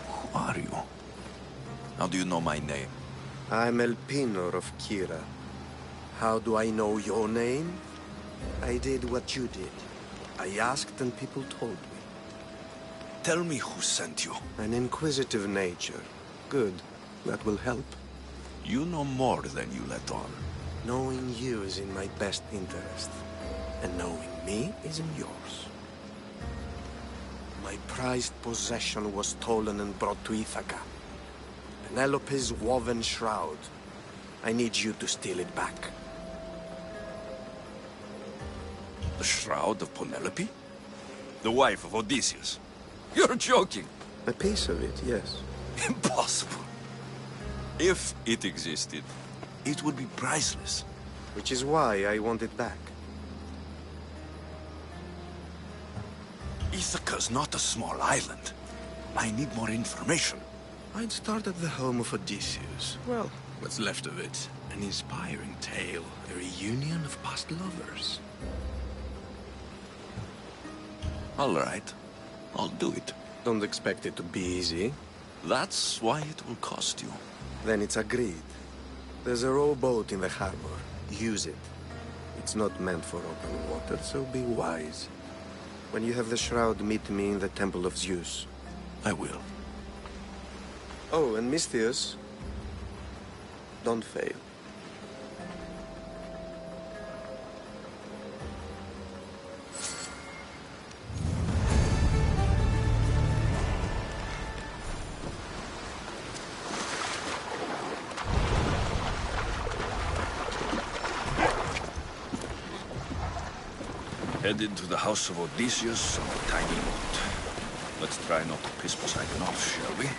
Who are you? How do you know my name? I'm El Pinor of Kira. How do I know your name? I did what you did. I asked and people told me. Tell me who sent you. An inquisitive nature. Good. That will help. You know more than you let on. Knowing you is in my best interest. And knowing me is in yours. My prized possession was stolen and brought to Ithaca. Penelope's woven shroud. I need you to steal it back. The shroud of Penelope? The wife of Odysseus? You're joking! A piece of it, yes. Impossible. If it existed, it would be priceless. Which is why I want it back. Ithaca's not a small island. I need more information. I'd start at the home of Odysseus. Well, what's left of it. An inspiring tale. A reunion of past lovers. All right. I'll do it. Don't expect it to be easy. That's why it will cost you. Then it's agreed. There's a rowboat in the harbor. Use it. It's not meant for open water, so be wise. When you have the shroud, meet me in the Temple of Zeus. I will. Oh, and Mistios, don't fail. Headed to the house of Odysseus on a tiny boat. Let's try not to piss Poseidon off, shall we?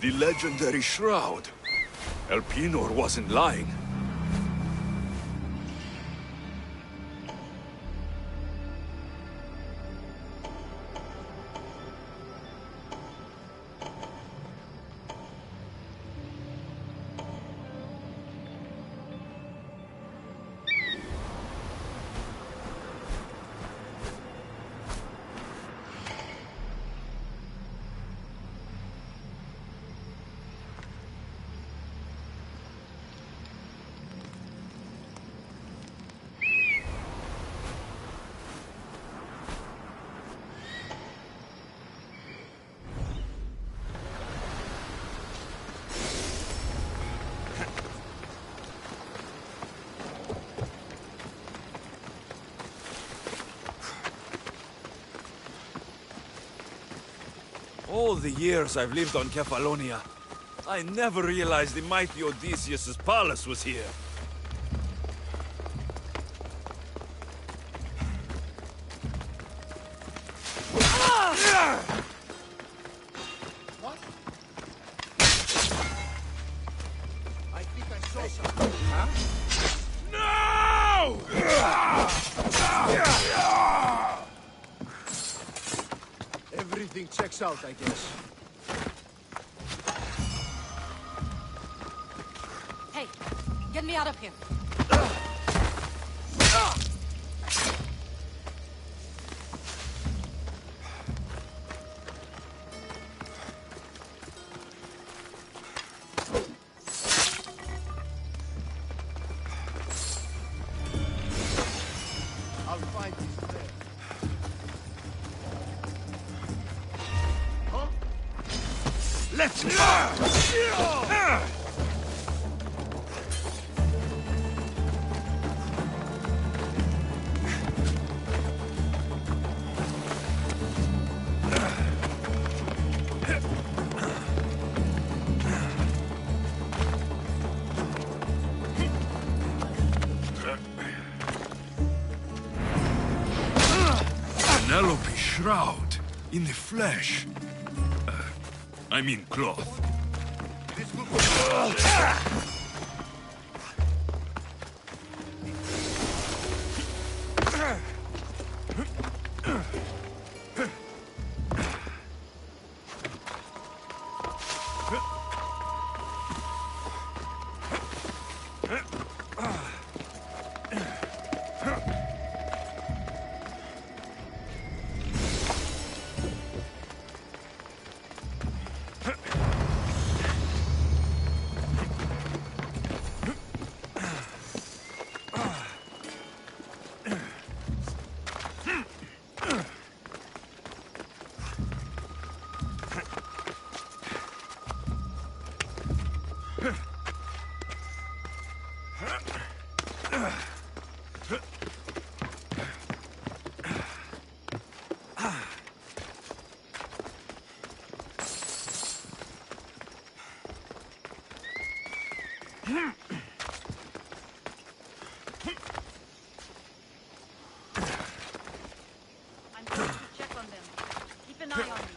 The legendary shroud. Elpenor wasn't lying. All the years I've lived on Kefalonia, I never realized the mighty Odysseus' palace was here. What? I think I saw something. Huh? No! Everything checks out, I guess. Hey, get me out of here. I'll find these there. Let's go! Penelope shroud in the flesh. I mean cloth. I'm going to check on them. Keep an eye on me.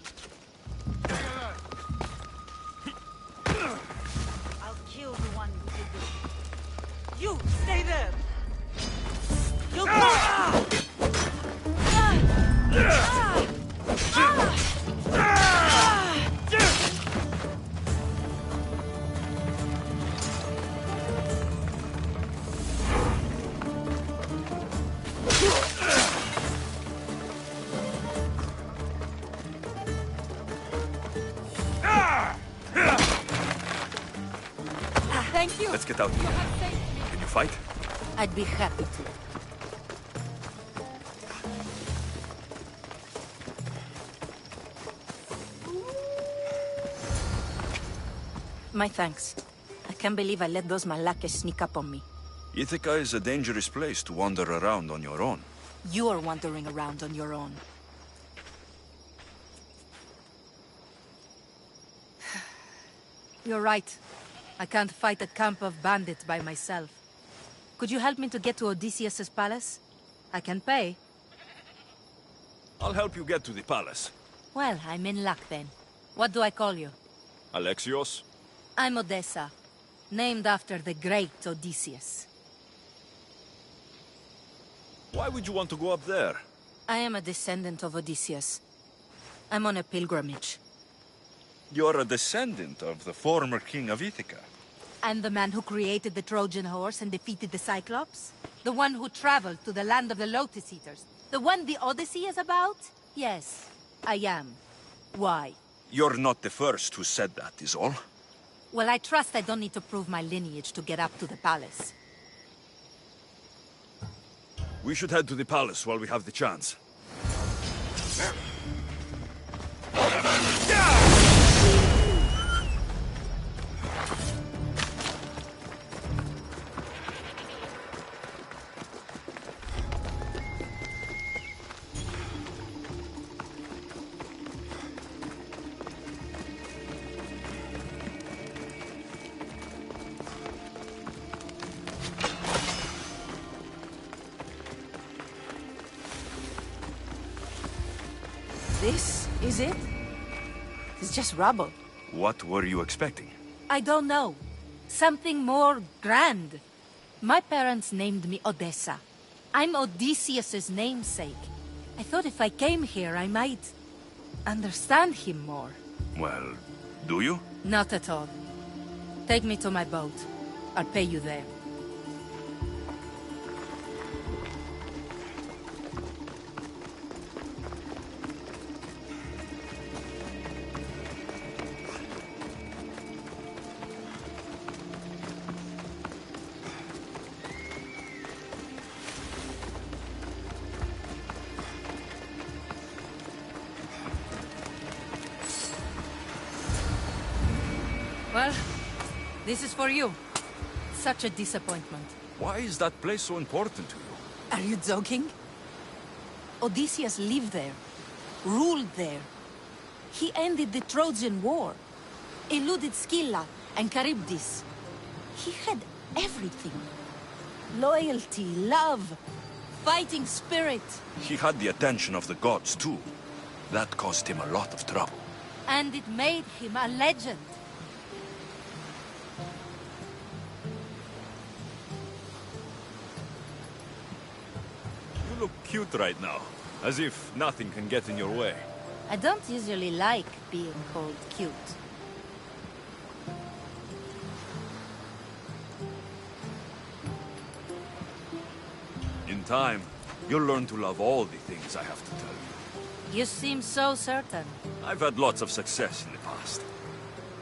I'll kill the one who did this. You, stay there! You'll Thank you. Let's get out here. Can you fight? I'd be happy to. My thanks. I can't believe I let those Malakas sneak up on me. Ithaca is a dangerous place to wander around on your own. You're wandering around on your own. You're right. I can't fight a camp of bandits by myself. Could you help me to get to Odysseus' palace? I can pay. I'll help you get to the palace. Well, I'm in luck then. What do I call you? Alexios? I'm Odessa, named after the great Odysseus. Why would you want to go up there? I am a descendant of Odysseus. I'm on a pilgrimage. You're a descendant of the former king of Ithaca. And the man who created the Trojan horse and defeated the Cyclops? The one who traveled to the land of the Lotus Eaters? The one the Odyssey is about? Yes, I am. Why? You're not the first who said that, is all. Well, I trust I don't need to prove my lineage to get up to the palace. We should head to the palace while we have the chance. This is it? It's just rubble. What were you expecting? I don't know. Something more grand. My parents named me Odessa. I'm Odysseus's namesake. I thought if I came here, I might understand him more. Well, do you? Not at all. Take me to my boat. I'll pay you there. Well, this is for you. Such a disappointment. Why is that place so important to you? Are you joking? Odysseus lived there, ruled there. He ended the Trojan War, eluded Scylla and Charybdis. He had everything. Loyalty, love, fighting spirit. He had the attention of the gods, too. That caused him a lot of trouble. And it made him a legend. You look cute right now, as if nothing can get in your way. I don't usually like being called cute. In time, you'll learn to love all the things I have to tell you. You seem so certain. I've had lots of success in the past.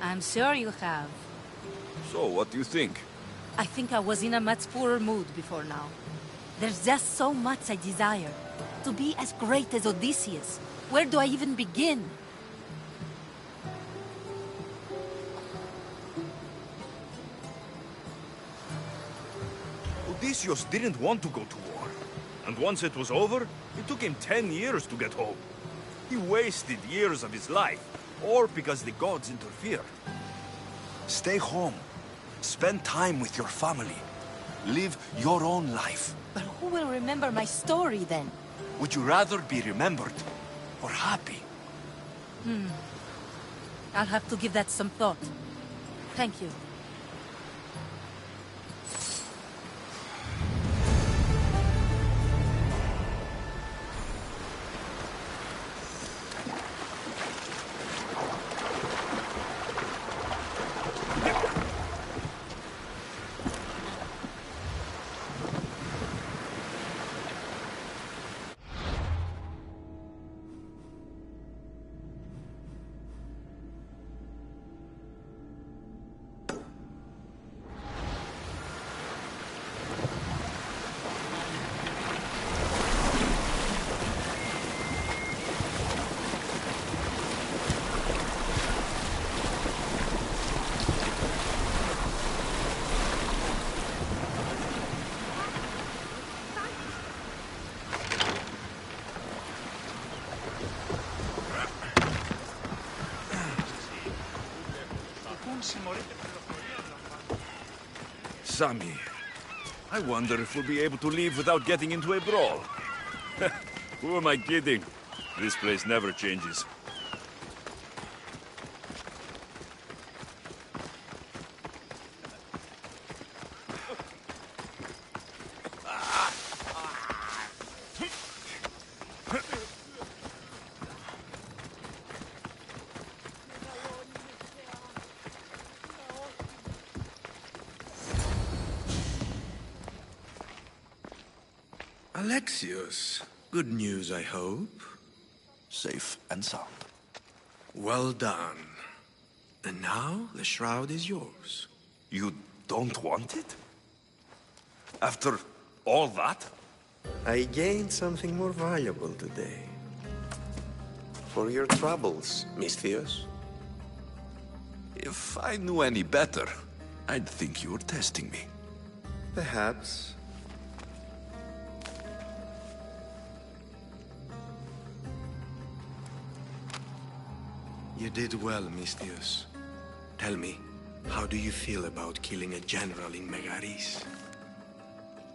I'm sure you have. So, what do you think? I think I was in a much poorer mood before now. There's just so much I desire. To be as great as Odysseus. Where do I even begin? Odysseus didn't want to go to war. And once it was over, it took him 10 years to get home. He wasted years of his life, all because the gods interfered. Stay home. Spend time with your family. Live your own life. But who will remember my story then? Would you rather be remembered or happy? I'll have to give that some thought. Thank you. Sammy, I wonder if we'll be able to leave without getting into a brawl. Who am I kidding? This place never changes. Alexios, good news, I hope. Safe and sound. Well done. And now, the shroud is yours. You don't want it? After all that? I gained something more valuable today. For your troubles, Misthios. If I knew any better, I'd think you were testing me. Perhaps. You did well, Misthios. Tell me, how do you feel about killing a general in Megaris?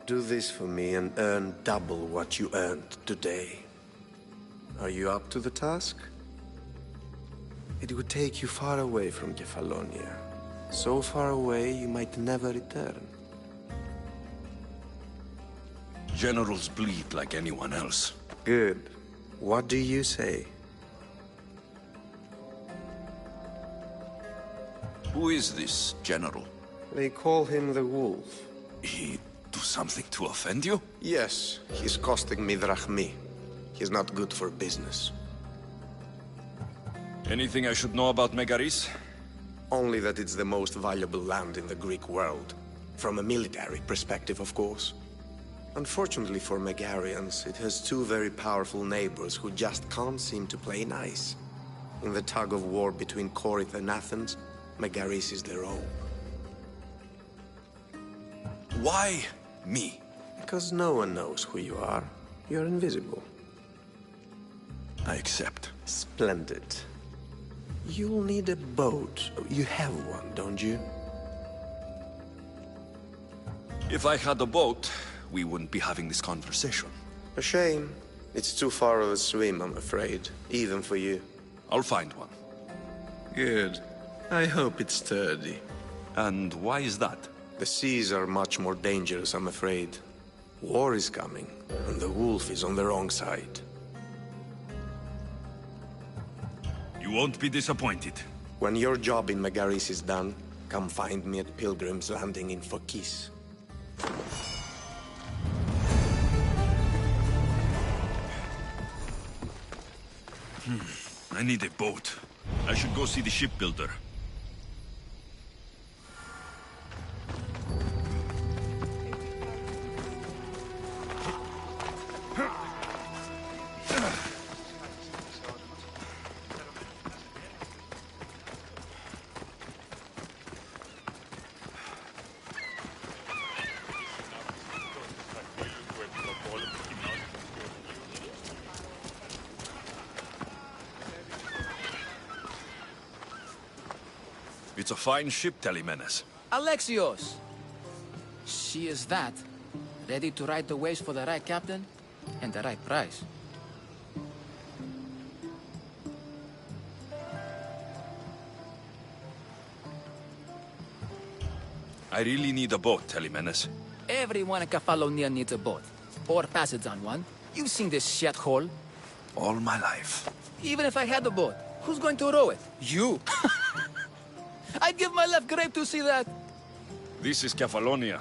Do this for me and earn double what you earned today. Are you up to the task? It would take you far away from Kefalonia. So far away you might never return. Generals bleed like anyone else. Good. What do you say? Who is this general? They call him the Wolf. He do something to offend you? Yes, he's costing me drachmi. He's not good for business. Anything I should know about Megaris? Only that it's the most valuable land in the Greek world. From a military perspective, of course. Unfortunately for Megarians, it has two very powerful neighbors who just can't seem to play nice. In the tug of war between Corinth and Athens, Megaris is their own. Why me? Because no one knows who you are. You're invisible. I accept. Splendid. You'll need a boat. You have one, don't you? If I had a boat, we wouldn't be having this conversation. A shame. It's too far of a swim, I'm afraid. Even for you. I'll find one. Good. I hope it's sturdy. And why is that? The seas are much more dangerous, I'm afraid. War is coming, and the wolf is on the wrong side. You won't be disappointed. When your job in Megaris is done, come find me at Pilgrim's Landing in Phokis. I need a boat. I should go see the shipbuilder. It's a fine ship, Telemenes. Alexios! She is that. Ready to ride the waves for the right captain and the right price. I really need a boat, Telemenes. Everyone in Kefalonia needs a boat. Or passage on one. You've seen this shithole. All my life. Even if I had a boat, who's going to row it? You! I'd give my left grape to see that. This is Kefalonia.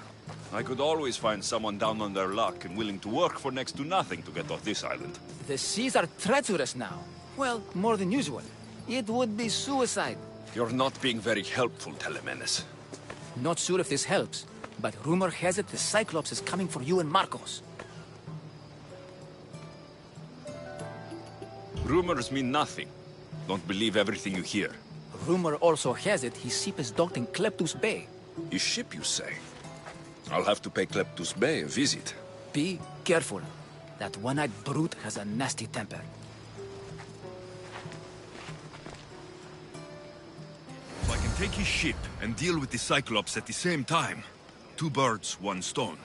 I could always find someone down on their luck and willing to work for next to nothing to get off this island. The seas are treacherous now. Well, more than usual. It would be suicide. You're not being very helpful, Telemenes. Not sure if this helps, but rumor has it the Cyclops is coming for you and Marcos. Rumors mean nothing. Don't believe everything you hear. Rumor also has it his ship is docked in Kleptus Bay. His ship, you say? I'll have to pay Kleptus Bay a visit. Be careful. That one-eyed brute has a nasty temper. If I can take his ship and deal with the Cyclops at the same time, Two birds, one stone.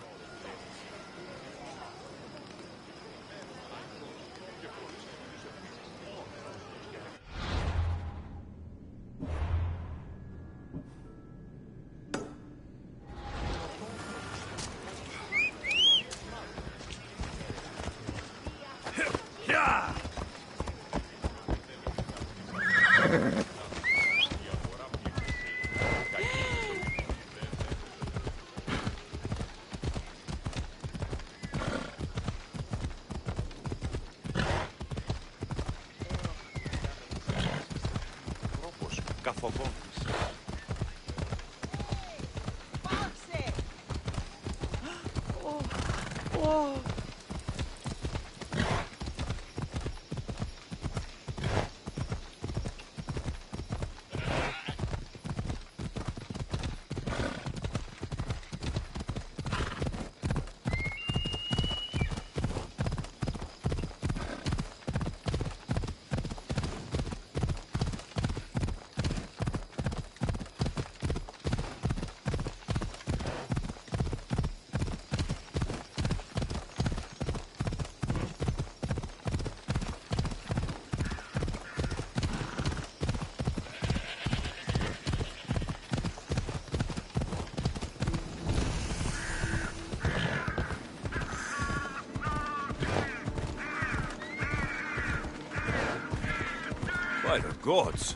By the gods!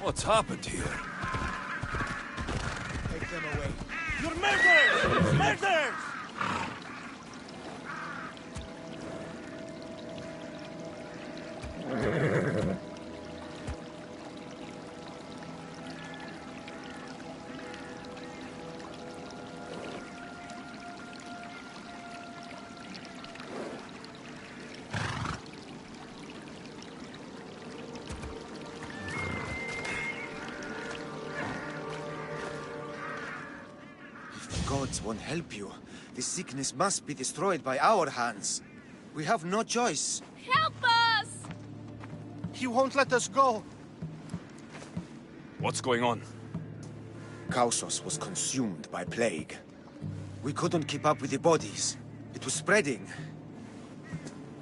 What's happened here? Take them away. You're murderers! Murderers! Gods won't help you. This sickness must be destroyed by our hands. We have no choice. Help us! He won't let us go. What's going on? Kausos was consumed by plague. We couldn't keep up with the bodies. It was spreading.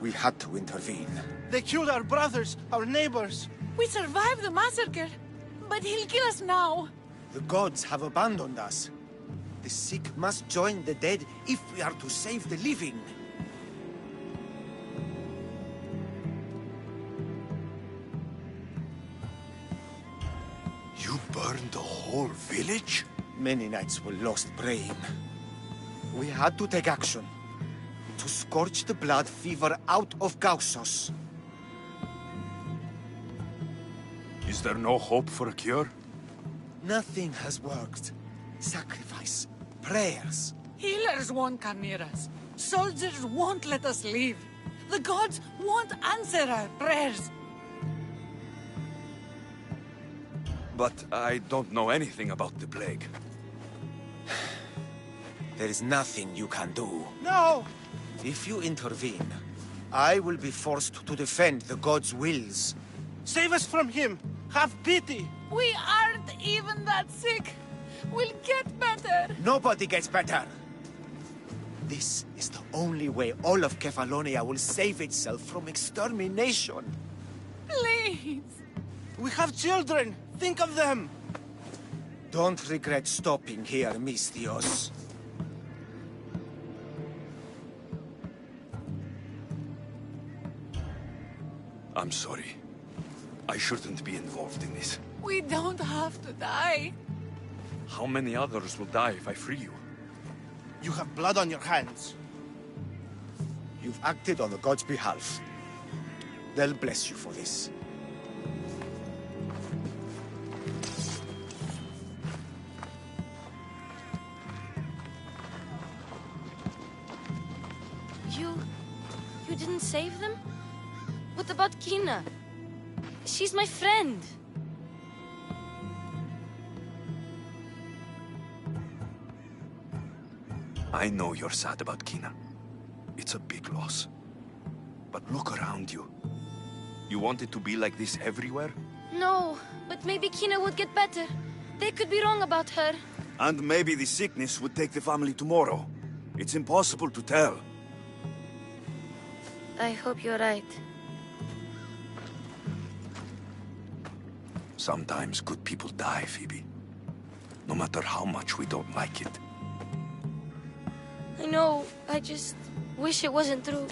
We had to intervene. They killed our brothers, our neighbors. We survived the massacre, but he'll kill us now. The gods have abandoned us. The sick must join the dead if we are to save the living. You burned the whole village? Many nights were lost praying. We had to take action. To scorch the blood fever out of Kausos. Is there no hope for a cure? Nothing has worked. Sacrifice. Prayers. Healers won't come near us. Soldiers won't let us leave. The gods won't answer our prayers. But I don't know anything about the plague. There is nothing you can do. No! If you intervene, I will be forced to defend the gods' wills. Save us from him! Have pity! We aren't even that sick. We'll get better. Nobody gets better. This is the only way all of Kefalonia will save itself from extermination. Please. We have children. Think of them. Don't regret stopping here, Mistios. I'm sorry. I shouldn't be involved in this. We don't have to die. How many others will die if I free you? You have blood on your hands. You've acted on the gods' behalf. They'll bless you for this. You didn't save them? What about Kina? She's my friend. I know you're sad about Kina. It's a big loss. But look around you. You want it to be like this everywhere? No, but maybe Kina would get better. They could be wrong about her. And maybe the sickness would take the family tomorrow. It's impossible to tell. I hope you're right. Sometimes good people die, Phoebe. No matter how much we don't like it. I know, I just wish it wasn't true.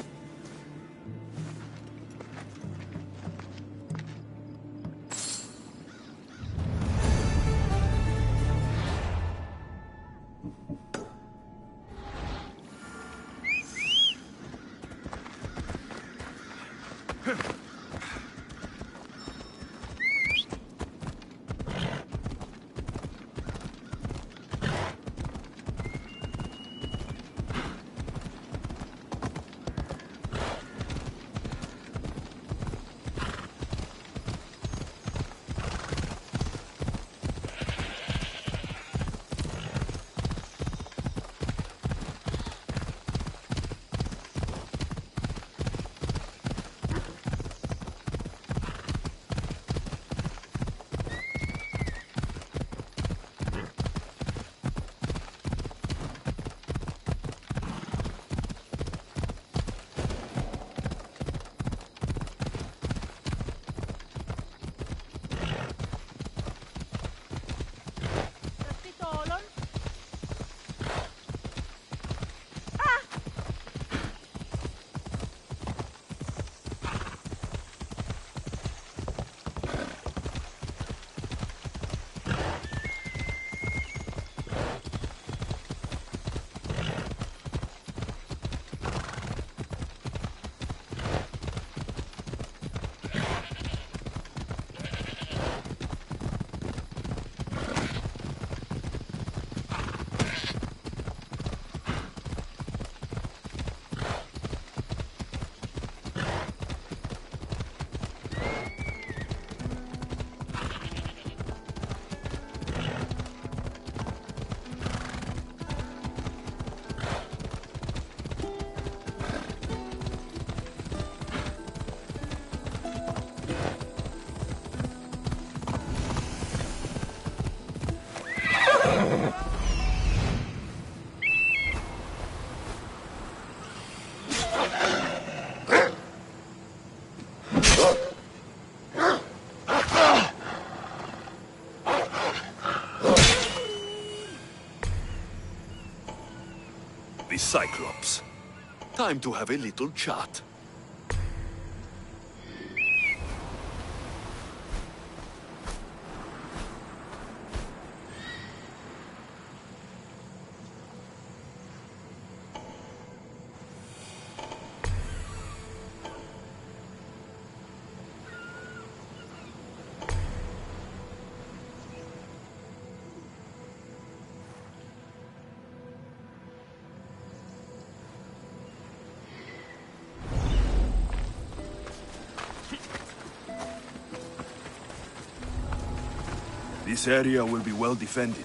The Cyclops. Time to have a little chat. This area will be well defended.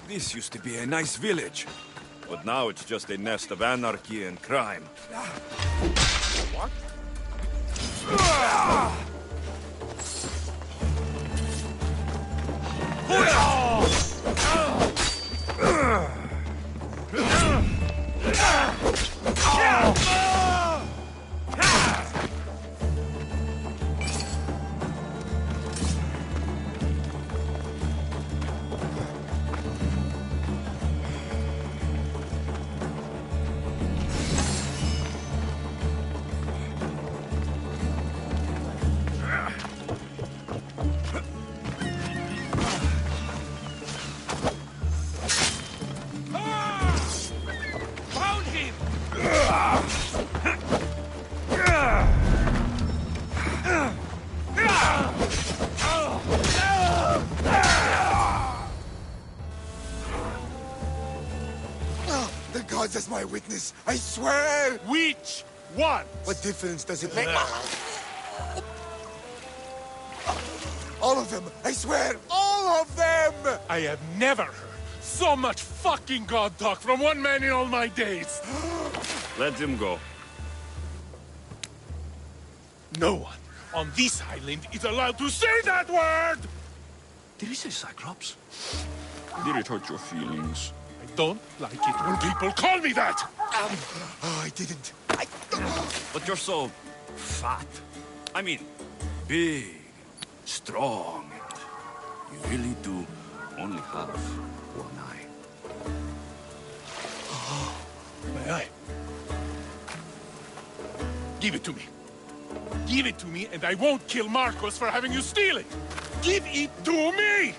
This used to be a nice village. But now it's just a nest of anarchy and crime. What? gods as my witness, I swear! Which one? What difference does it make? All of them! I swear, all of them! I have never heard So much fucking god talk from one man in all my days! Let him go. No one on this island is allowed to say that word! Did he say Cyclops? Did it hurt your feelings? I don't like it when people call me that! Oh, I didn't. But you're so... fat. I mean, big, strong. You really do only have one eye. My eye. Give it to me. Give it to me, and I won't kill Marcos for having you steal it! Give it to me!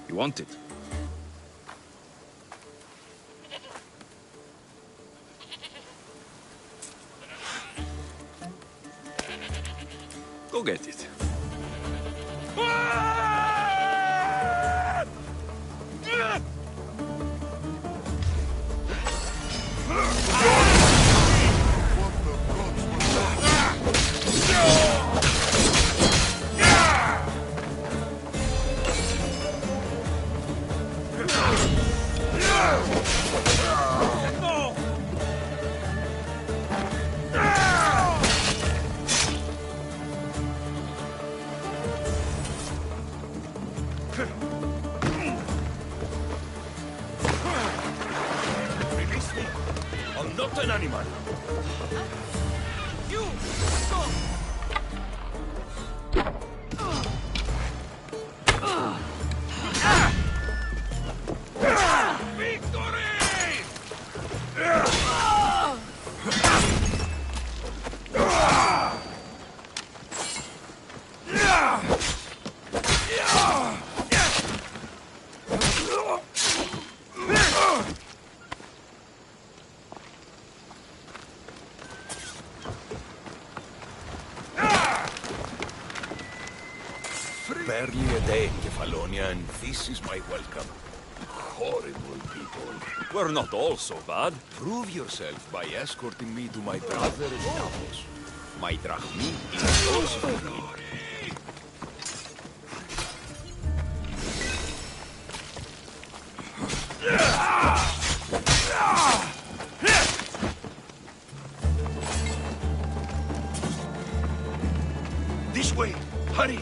You want it? Go get it. I'm not an animal. You! Go! Barely a day in Kefalonia, and this is my welcome. Horrible people. We're not all so bad. Prove yourself by escorting me to my brother in Davos. My drachmi is yours for me. This way! Hurry!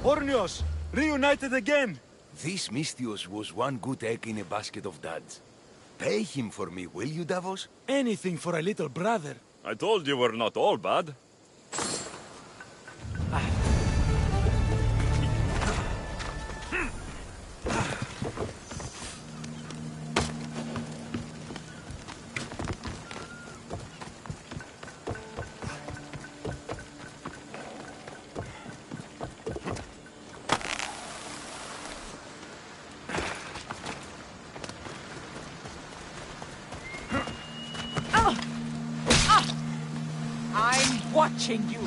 Ornios! Reunited again! This Mystios was one good egg in a basket of duds. Pay him for me, will you, Davos? Anything for a little brother. I told you we're not all bad. I'm watching you.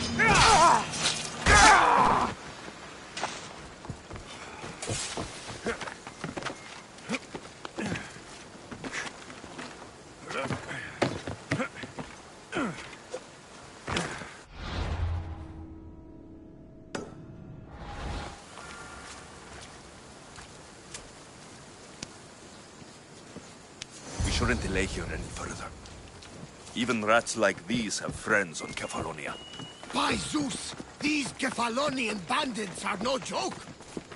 We shouldn't delay here any further. Even rats like these have friends on Kefalonia. By Zeus, these Kefalonian bandits are no joke.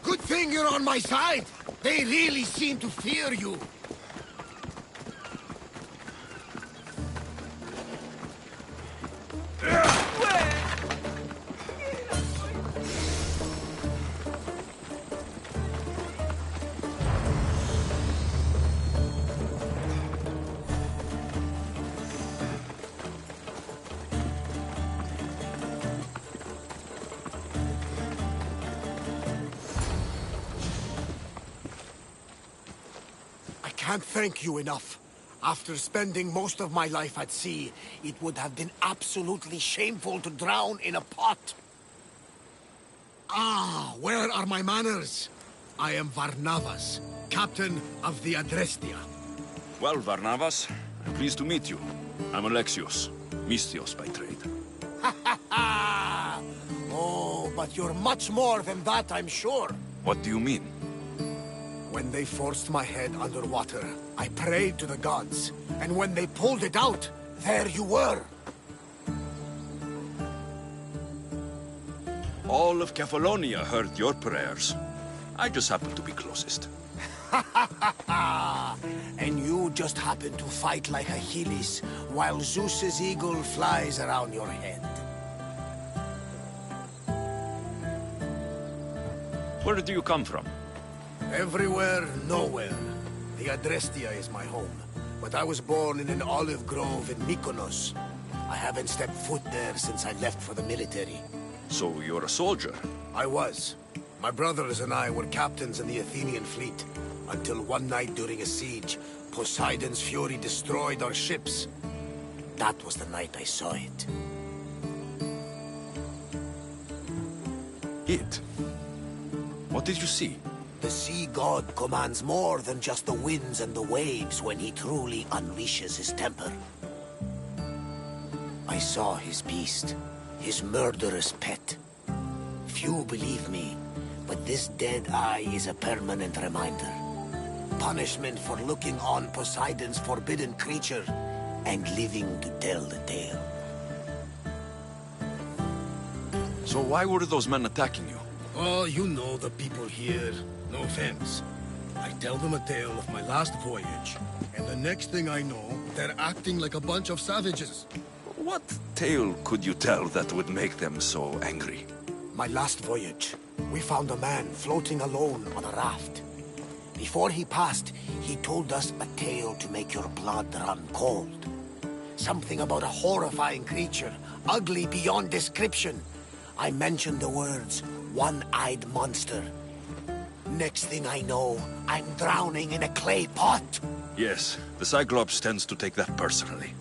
Good thing you're on my side. They really seem to fear you. I can't thank you enough. After spending most of my life at sea, it would have been absolutely shameful to drown in a pot. Ah, where are my manners? I am Varnavas, captain of the Adrestia. Well, Varnavas, I'm pleased to meet you. I'm Alexios, Mystios by trade. Oh, but you're much more than that, I'm sure. What do you mean? When they forced my head underwater, I prayed to the gods. And when they pulled it out, there you were. All of Kefalonia heard your prayers. I just happened to be closest. And you just happened to fight like Achilles, while Zeus's eagle flies around your head. Where do you come from? Everywhere, nowhere. The Adrestia is my home, but I was born in an olive grove in Mykonos. I haven't stepped foot there since I left for the military. So you're a soldier? I was. My brothers and I were captains in the Athenian fleet, until one night during a siege, Poseidon's fury destroyed our ships. That was the night I saw it. It? What did you see? The sea god commands more than just the winds and the waves when he truly unleashes his temper. I saw his beast, his murderous pet. Few believe me, but this dead eye is a permanent reminder. Punishment for looking on Poseidon's forbidden creature and living to tell the tale. So why were those men attacking you? Oh, you know the people here. No offense. I tell them a tale of my last voyage, and the next thing I know, they're acting like a bunch of savages. What tale could you tell that would make them so angry? My last voyage, we found a man floating alone on a raft. Before he passed, he told us a tale to make your blood run cold. Something about a horrifying creature, ugly beyond description. I mentioned the words, one-eyed monster. Next thing I know, I'm drowning in a clay pot. Yes, the Cyclops tends to take that personally.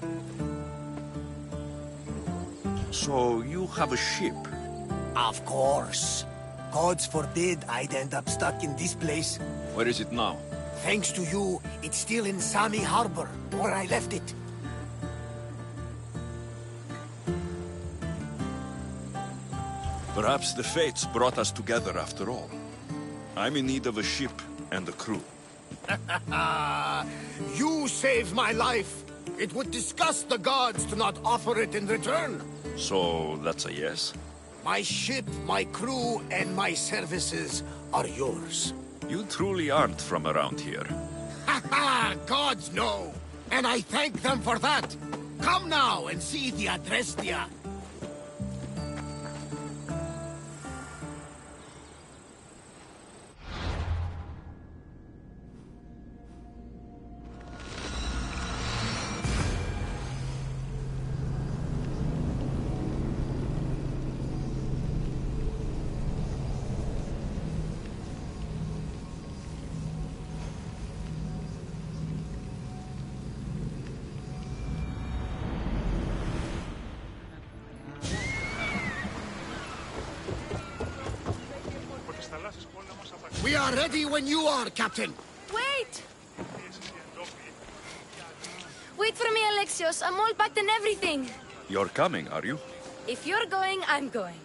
So you have a ship? Of course. Gods forbid I'd end up stuck in this place. Where is it now? Thanks to you, it's still in Sami Harbor, where I left it. Perhaps the fates brought us together after all. I'm in need of a ship and a crew. You saved my life. It would disgust the gods to not offer it in return. So that's a yes? My ship, my crew, and my services are yours. You truly aren't from around here. Ha ha! Gods know! And I thank them for that! Come now and see the Adrestia! We are ready when you are, Captain. Wait! Wait for me, Alexios. I'm all packed and everything. You're coming, are you? If you're going, I'm going.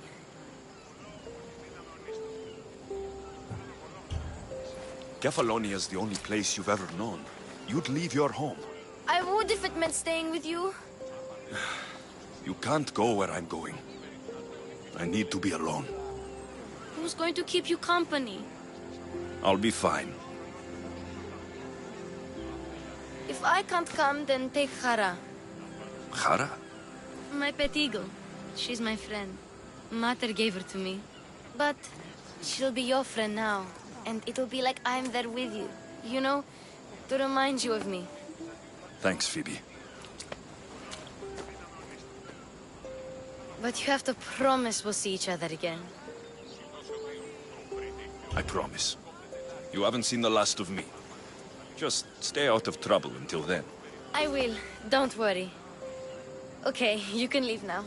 Kefalonia is the only place you've ever known. You'd leave your home. I would if it meant staying with you. You can't go where I'm going. I need to be alone. Who's going to keep you company? I'll be fine. If I can't come, then take Hara. Hara? My pet eagle. She's my friend. Mater gave her to me. But she'll be your friend now. And it'll be like I'm there with you. You know, to remind you of me. Thanks, Phoebe. But you have to promise we'll see each other again. I promise. You haven't seen the last of me. Just stay out of trouble until then. I will. Don't worry. Okay, you can leave now.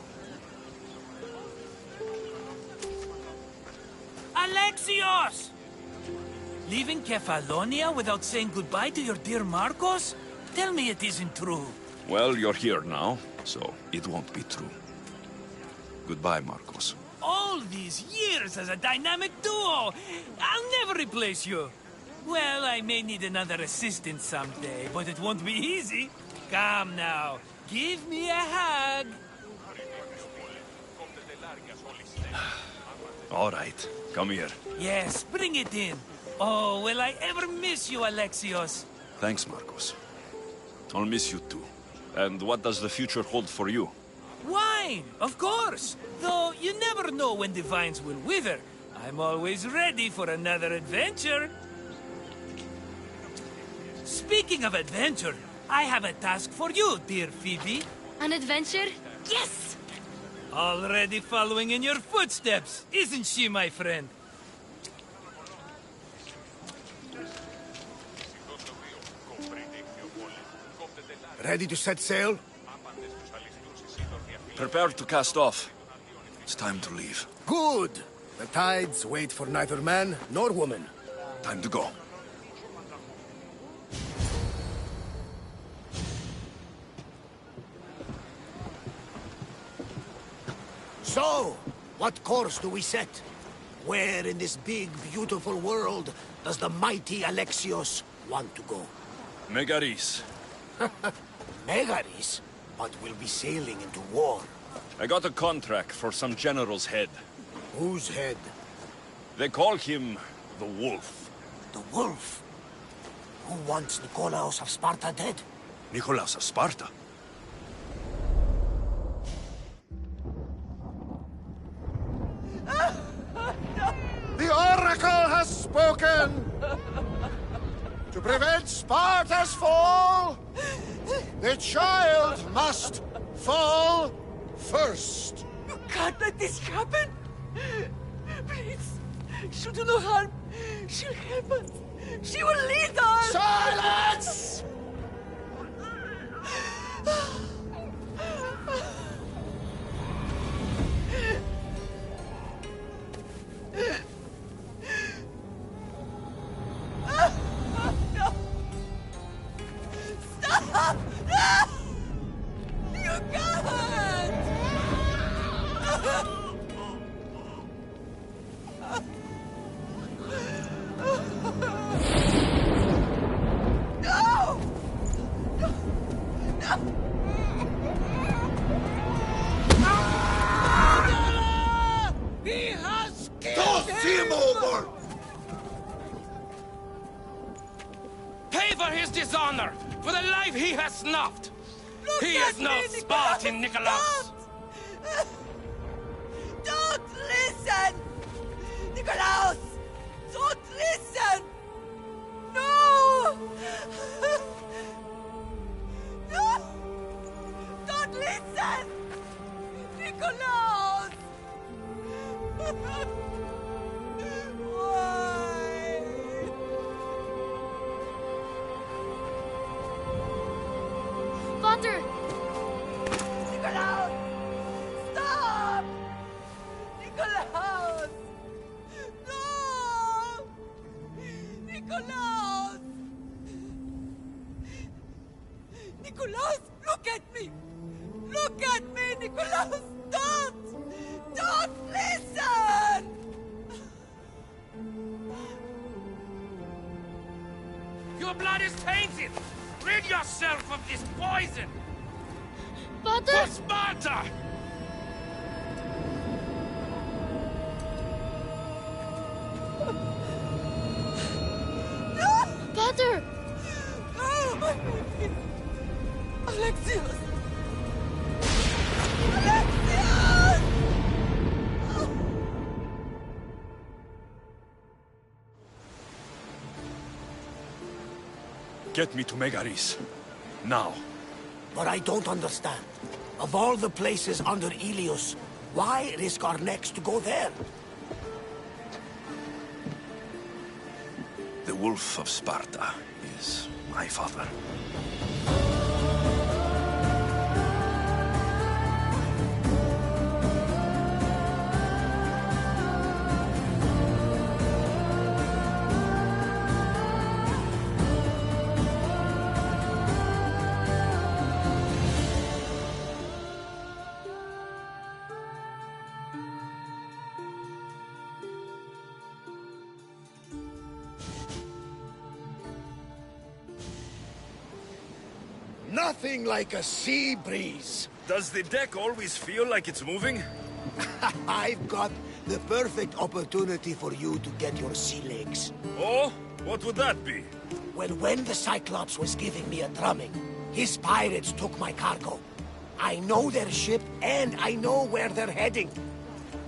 Alexios! Leaving Kefalonia without saying goodbye to your dear Marcos? Tell me it isn't true. Well, you're here now, so it won't be true. Goodbye, Marcos. All these years as a dynamic duo! I'll never replace you! Well, I may need another assistant someday, but it won't be easy. Come now, give me a hug! All right, come here. Yes, bring it in. Oh, will I ever miss you, Alexios? Thanks, Marcos. I'll miss you too. And what does the future hold for you? Wine, of course! Though you never know when the vines will wither. I'm always ready for another adventure. Speaking of adventure, I have a task for you, dear Phoebe. An adventure? Yes! Already following in your footsteps, isn't she, my friend? Ready to set sail? Prepare to cast off. It's time to leave. Good! The tides wait for neither man nor woman. Time to go. So, what course do we set? Where in this big, beautiful world does the mighty Alexios want to go? Megaris. Megaris? But we'll be sailing into war. I got a contract for some general's head. Whose head? They call him the Wolf. The Wolf? Who wants Nikolaos of Sparta dead? Nikolaos of Sparta? The Oracle has spoken! To prevent Sparta's fall, the child must fall first. You can't let this happen! Please, she'll do no harm. She'll help us. She will lead us! Silence! No! Stop! No! You can't! No! No! He has killed him over! Pay for his dishonor, for the life he has snuffed. He is no Spartan, Nikolaos. Don't listen! Nikolaos! Don't listen! No! No! Don't listen! Nikolaos! Why? Father! Nikolaos! Stop! Nikolaos! No! Nikolaos! Nikolaos, look at me! Look at me, Nikolaos! Don't! Don't listen! Your blood is tainted. Rid yourself of this poison. Father! For Sparta! Father! Oh, my baby! Alexios! Alexios! Get me to Megaris. Now. But I don't understand. Of all the places under Ilios, why risk our necks to go there? The Wolf of Sparta is my father. Nothing like a sea breeze. Does the deck always feel like it's moving? I've got the perfect opportunity for you to get your sea legs. Oh? What would that be? Well, when the Cyclops was giving me a drumming, his pirates took my cargo. I know their ship, and I know where they're heading.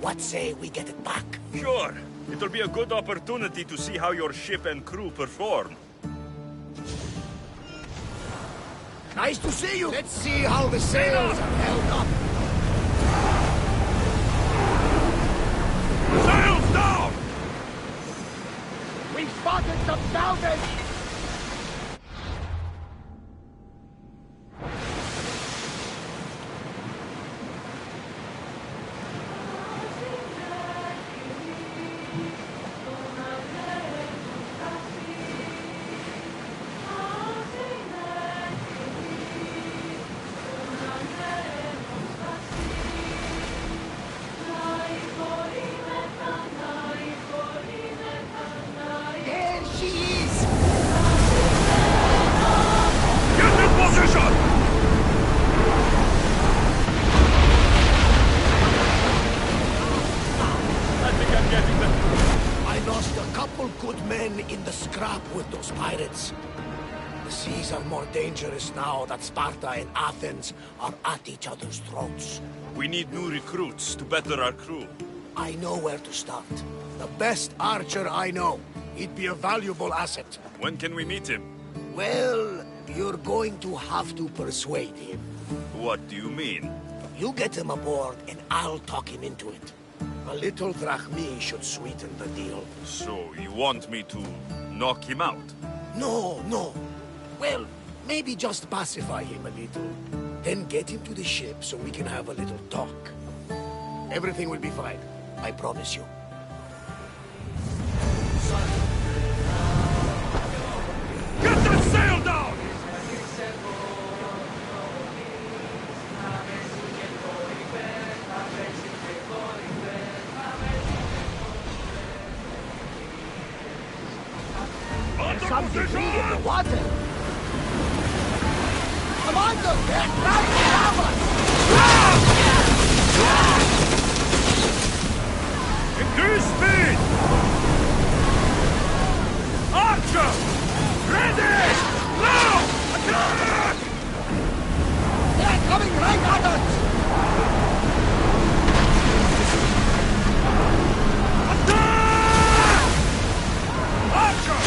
What say we get it back? Sure. It'll be a good opportunity to see how your ship and crew perform. Nice to see you. Let's see how the sails are held up. Sails down! We spotted some salvage! Dangerous now that Sparta and Athens are at each other's throats. We need new recruits to better our crew. I know where to start. The best archer I know. He'd be a valuable asset. When can we meet him? Well, you're going to have to persuade him. What do you mean? You get him aboard and I'll talk him into it. A little drachmi should sweeten the deal. So, you want me to knock him out? No, no. Well, maybe just pacify him a little. Then get him to the ship so we can have a little talk. Everything will be fine. I promise you. Get that sail down! There's some debris in the water. Come on, though! They're trying to stop us! Increase speed! Archer! Ready! Now! Attack! They're coming right at us! Attack! Archer!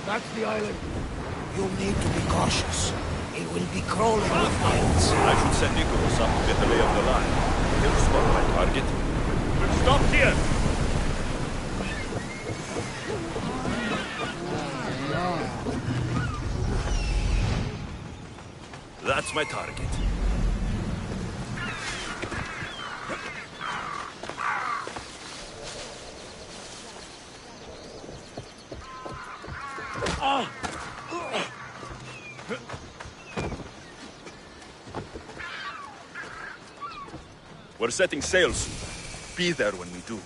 That's the island. You'll need to be cautious. It will be crawling with pirates. I should send Nicholas up to get the lay of the land. He'll spot my target. We'll stop here! That's my target. We're setting sail soon. Be there when we do.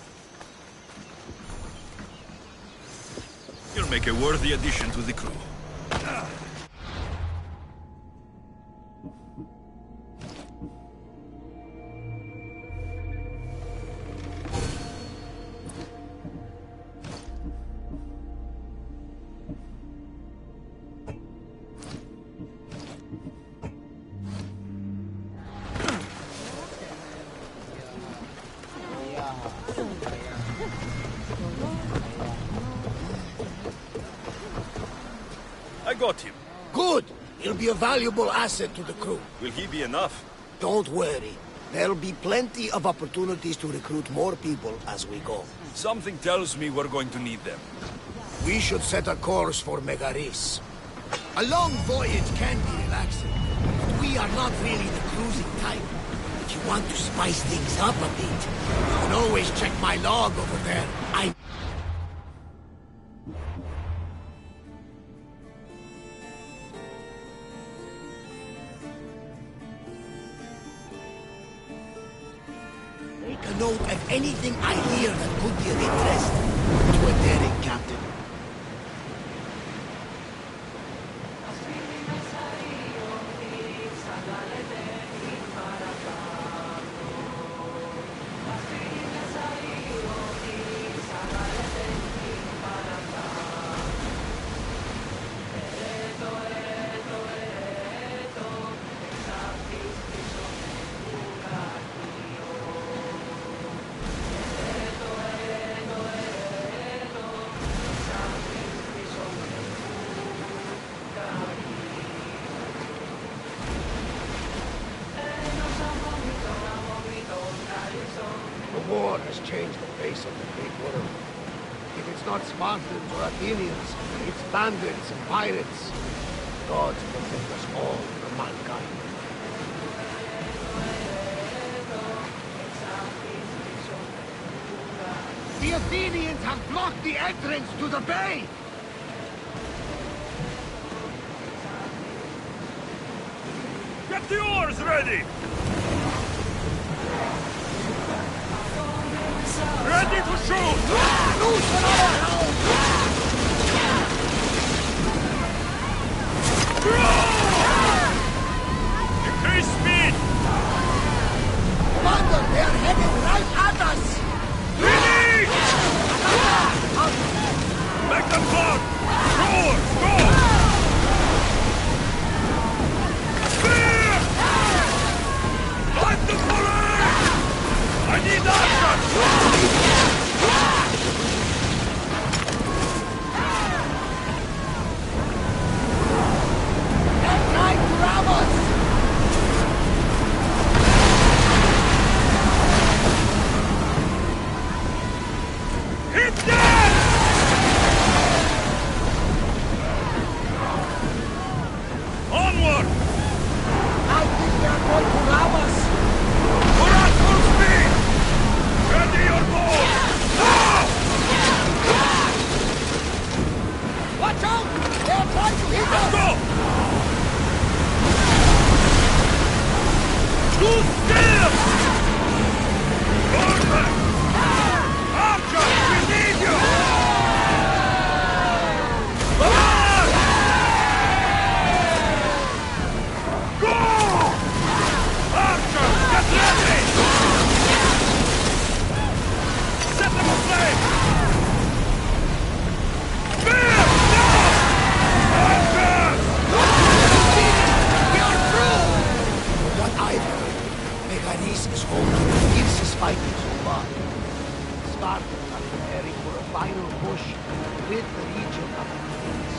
You'll make a worthy addition to the crew. I got him. Good! He'll be a valuable asset to the crew. Will he be enough? Don't worry. There'll be plenty of opportunities to recruit more people as we go. Something tells me we're going to need them. We should set a course for Megaris. A long voyage can be relaxing, but we are not really the cruising type. If you want to spice things up a bit, you can always check my log over there. Make a note of anything I hear that could be of interest to a daring captain. The war has changed the face of the big world. If it's not Spartans or Athenians, it's bandits and pirates. Gods protect us all from mankind. The Athenians have blocked the entrance to the bay! Get the oars ready! Ready to shoot! Increase speed! Commander, they are heading right at us! Ready! Make them block! Shore! Go! Spear! Light the bullet! I need action! Hit them! Onward! I think they're going to rob us! We're at full speed! Ready your bow! Now! Watch out! They're trying to hit us! Go! Too still! Perfect! Archer, we need you! Come on! Go! Archer, get ready! Set them aflame! Spear! Down! Archers! We are through! From what I've heard, Megaris is home to the fiercest fighting so far. Spartans are preparing for a final push to rid the region of the Athenians.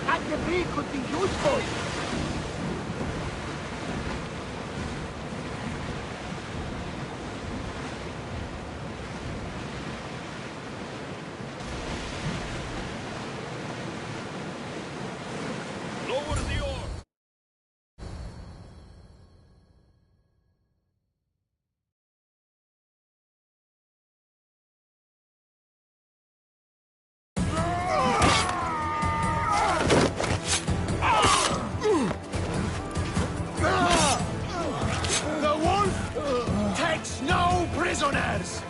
That debris could be useful! Lower the oar! The wolf takes no prisoners!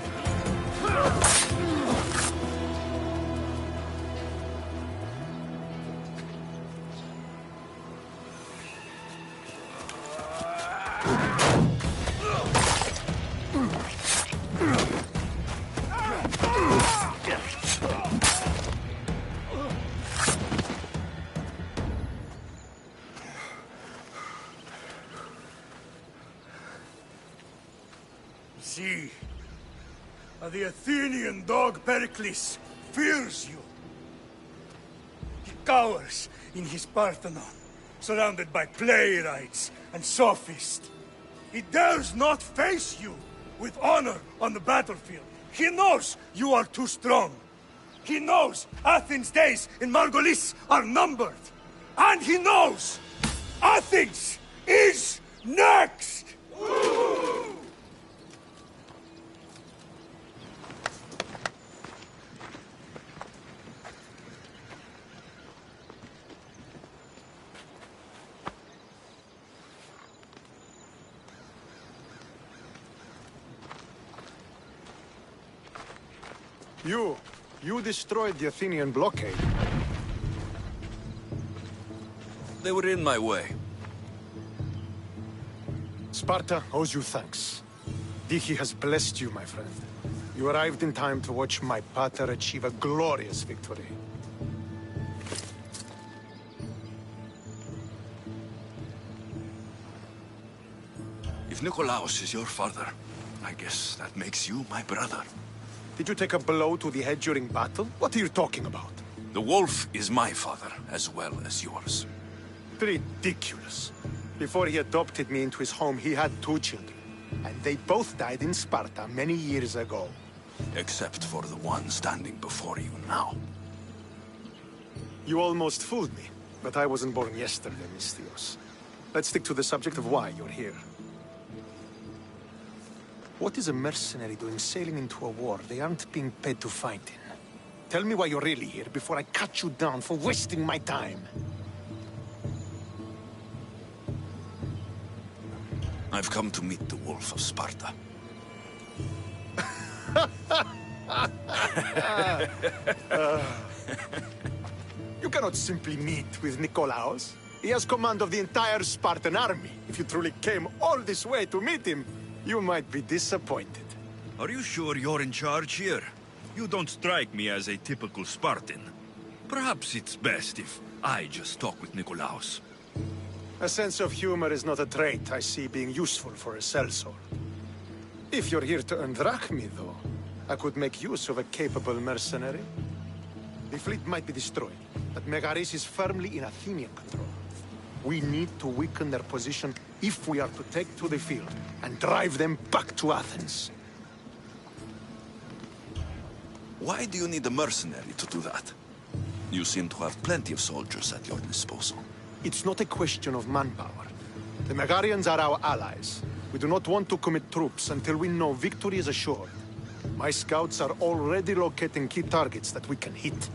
See, the Athenian dog Pericles fears you. He cowers in his Parthenon, surrounded by playwrights and sophists. He dares not face you with honor on the battlefield. He knows you are too strong. He knows Athens' days in Margolis are numbered. And he knows Athens is next! You destroyed the Athenian blockade. They were in my way. Sparta owes you thanks. Diki has blessed you, my friend. You arrived in time to watch my pater achieve a glorious victory. If Nikolaos is your father, I guess that makes you my brother. Did you take a blow to the head during battle? What are you talking about? The wolf is my father, as well as yours. Ridiculous. Before he adopted me into his home, he had 2 children. And they both died in Sparta many years ago. Except for the one standing before you now. You almost fooled me, but I wasn't born yesterday, Misthios. Let's stick to the subject of why you're here. What is a mercenary doing sailing into a war they aren't being paid to fight in? Tell me why you're really here before I cut you down for wasting my time. I've come to meet the Wolf of Sparta. You cannot simply meet with Nikolaos. He has command of the entire Spartan army. If you truly came all this way to meet him, you might be disappointed. Are you sure you're in charge here? You don't strike me as a typical Spartan. Perhaps it's best if I just talk with Nikolaos. A sense of humor is not a trait I see being useful for a sellsword. If you're here to earn drachmi, though, I could make use of a capable mercenary. The fleet might be destroyed, but Megaris is firmly in Athenian control. We need to weaken their position if we are to take to the field and drive them back to Athens. Why do you need a mercenary to do that? You seem to have plenty of soldiers at your disposal. It's not a question of manpower. The Megarians are our allies. We do not want to commit troops until we know victory is assured. My scouts are already locating key targets that we can hit.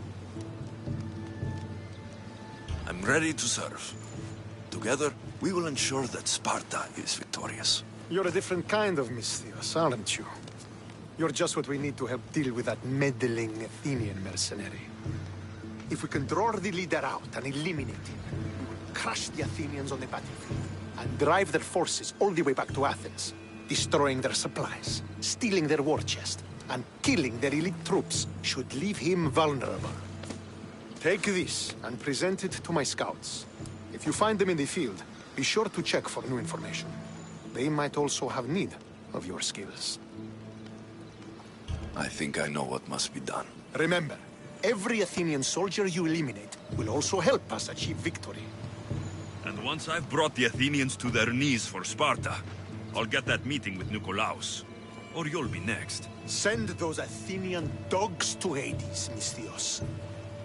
I'm ready to serve. Together, we will ensure that Sparta is victorious. You're a different kind of Misthios, aren't you? You're just what we need to help deal with that meddling Athenian mercenary. If we can draw the leader out and eliminate him, we will crush the Athenians on the battlefield and drive their forces all the way back to Athens, destroying their supplies, stealing their war chest, and killing their elite troops should leave him vulnerable. Take this and present it to my scouts. If you find them in the field, be sure to check for new information. They might also have need of your skills. I think I know what must be done. Remember, every Athenian soldier you eliminate will also help us achieve victory. And once I've brought the Athenians to their knees for Sparta, I'll get that meeting with Nikolaos. Or you'll be next. Send those Athenian dogs to Hades, Misthios.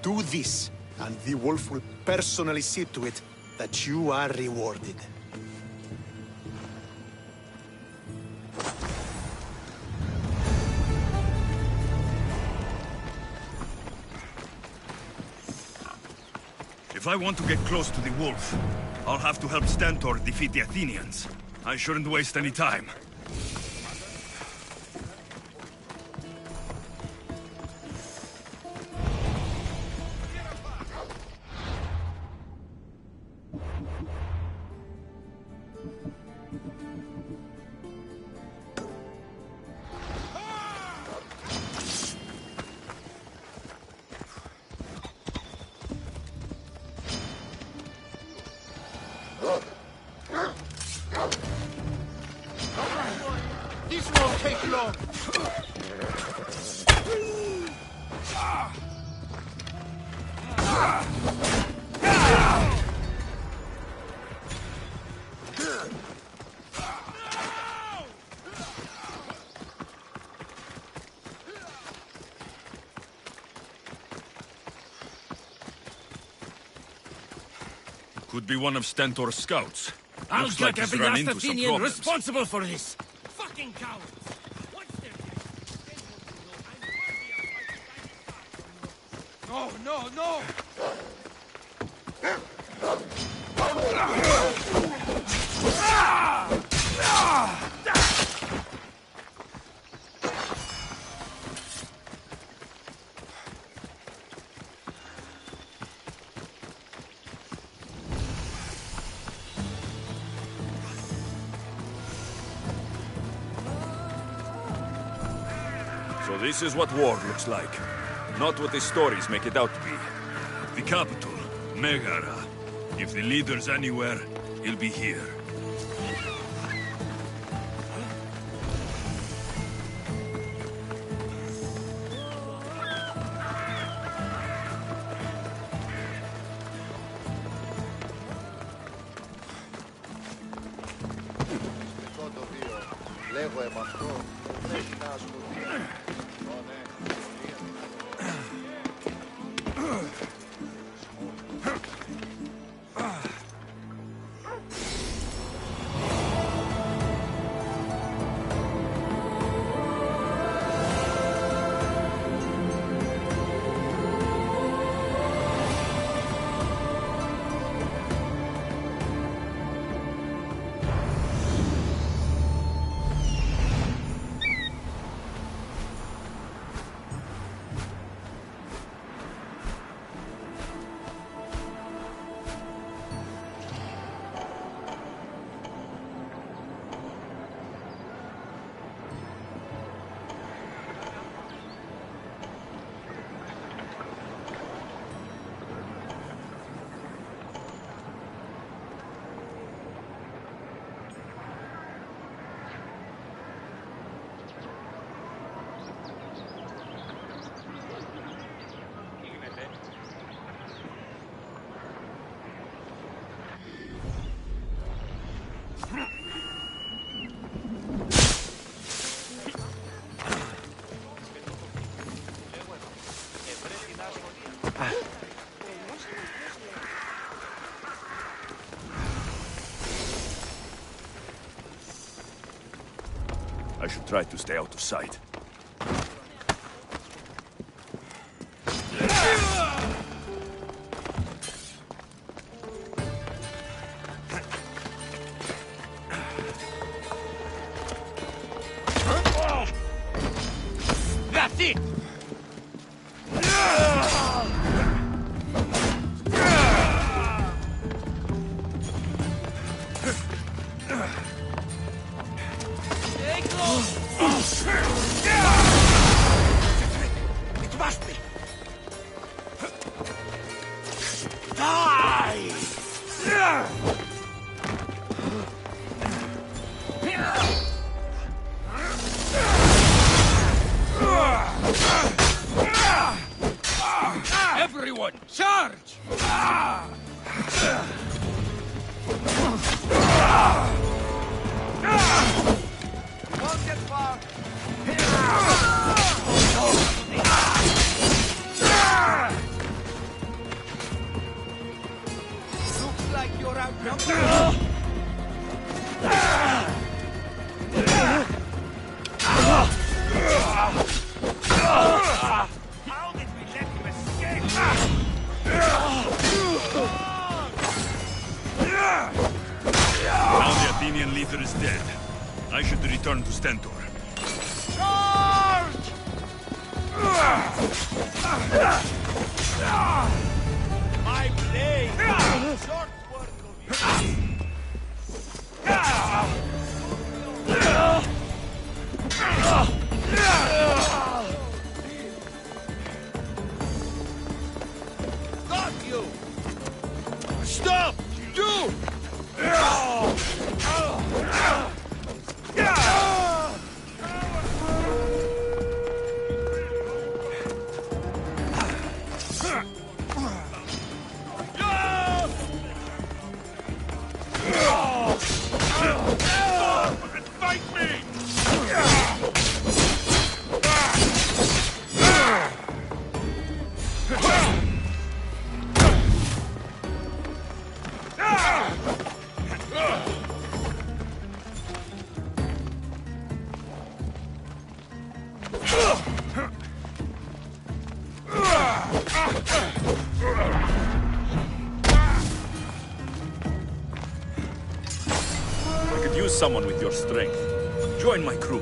Do this, and the wolf will personally see to it that you are rewarded. If I want to get close to the wolf, I'll have to help Stentor defeat the Athenians. I shouldn't waste any time. Could be one of Stentor's scouts. I'll Looks get like he's every run last into some Athenian problems. responsible for this! Fucking cowards! No, no, no! So this is what war looks like. Not what the stories make it out to be. The capital, Megara. If the leader's anywhere, he'll be here. I should try to stay out of sight. That's it! It must be! Die! Everyone, charge! Won't get far. Looks like you're outnumbered. How did we let you escape? Now the Athenian leader is dead. I should return to Stentor. Charge! My blade! Short work of you. Got you! Stop! You! I could use someone with your strength. Join my crew.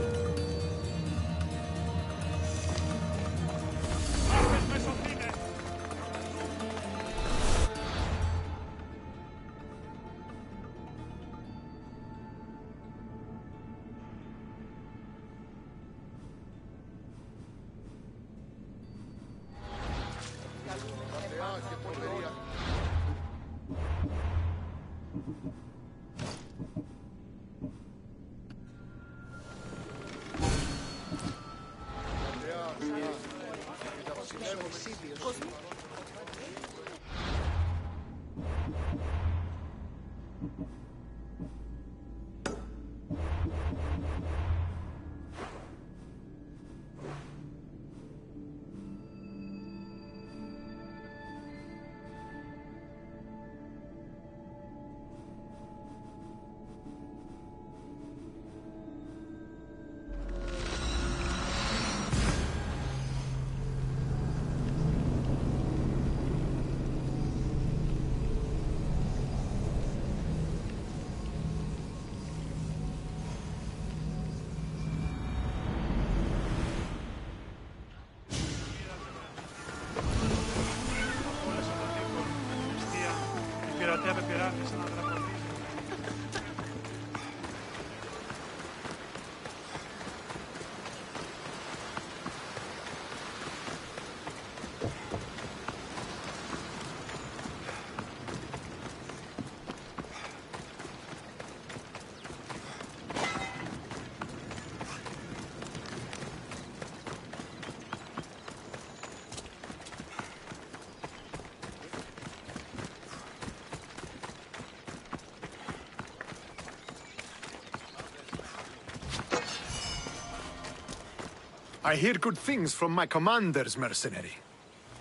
I hear good things from my commander's mercenary.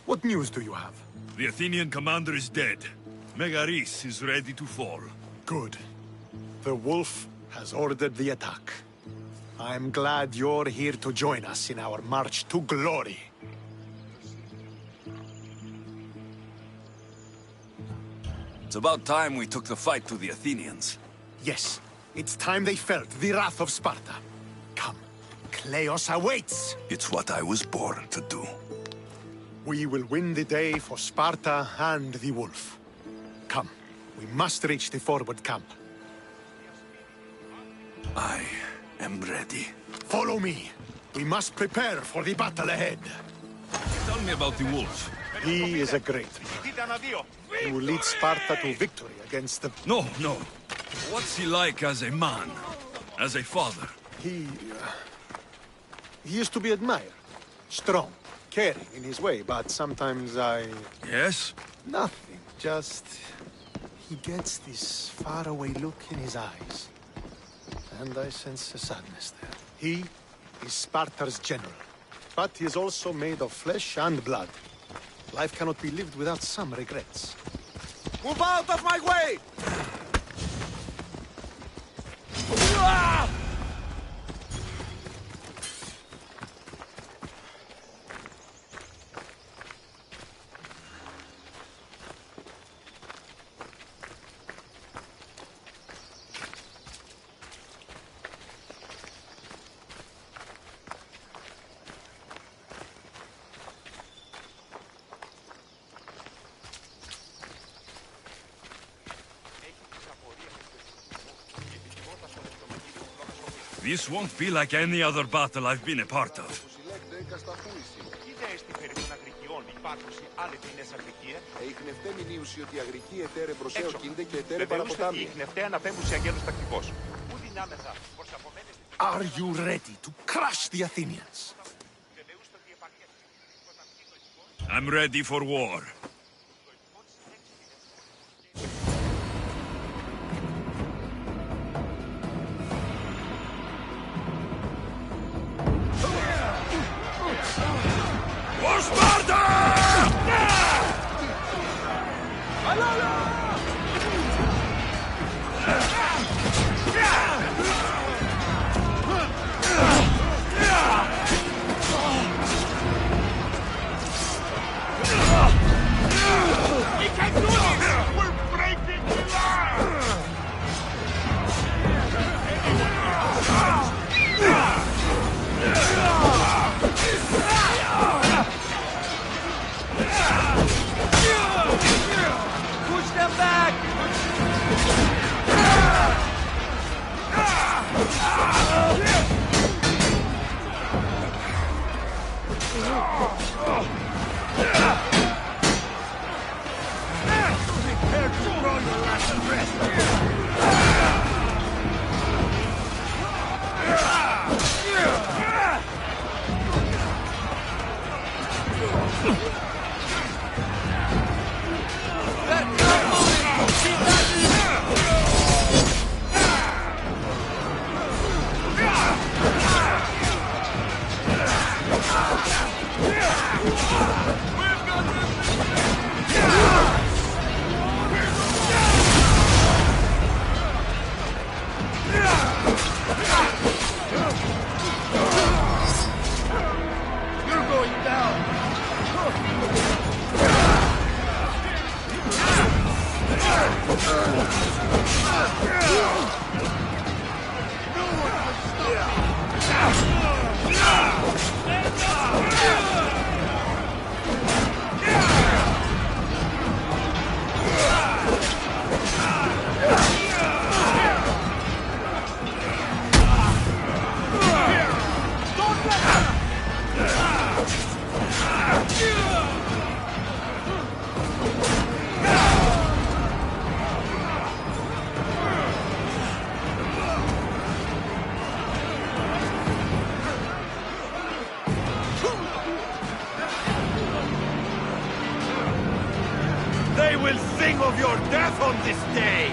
What news do you have? The Athenian commander is dead. Megaris is ready to fall. Good. The wolf has ordered the attack. I'm glad you're here to join us in our march to glory. It's about time we took the fight to the Athenians. Yes, it's time they felt the wrath of Sparta. Come, Kleos awaits! It's what I was born to do. We will win the day for Sparta and the wolf. Come, we must reach the forward camp. I am ready. Follow me. We must prepare for the battle ahead. Tell me about the wolf. He is a great man. He will lead Sparta to victory against the... No. What's he like as a man? As a father? He is to be admired. Strong, caring in his way, but sometimes I... Yes? Nothing, just... He gets this faraway look in his eyes. And I sense a sadness there. He is Sparta's general, but he is also made of flesh and blood. Life cannot be lived without some regrets. Move out of my way! This won't be like any other battle I've been a part of. Are you ready to crush the Athenians? I'm ready for war. For Sparta! will sing of your death on this day!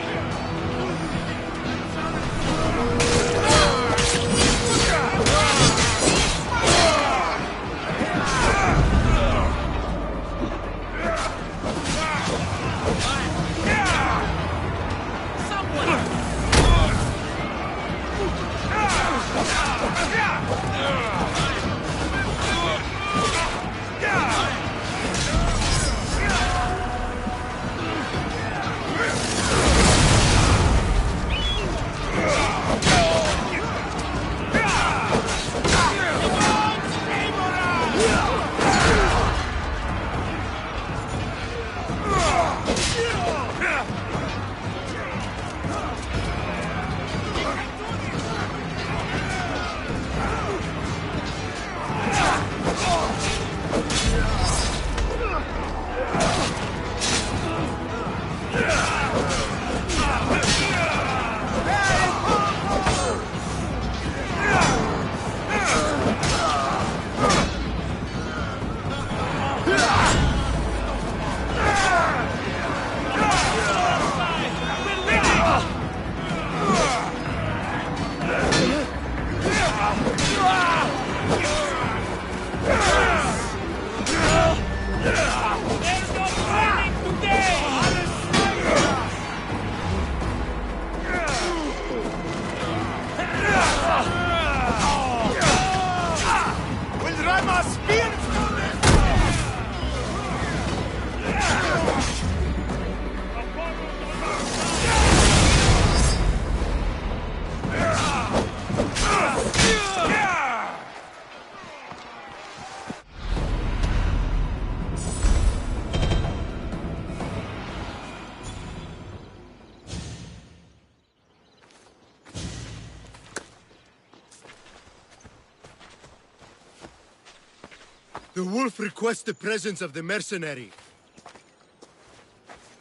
The wolf requests the presence of the mercenary.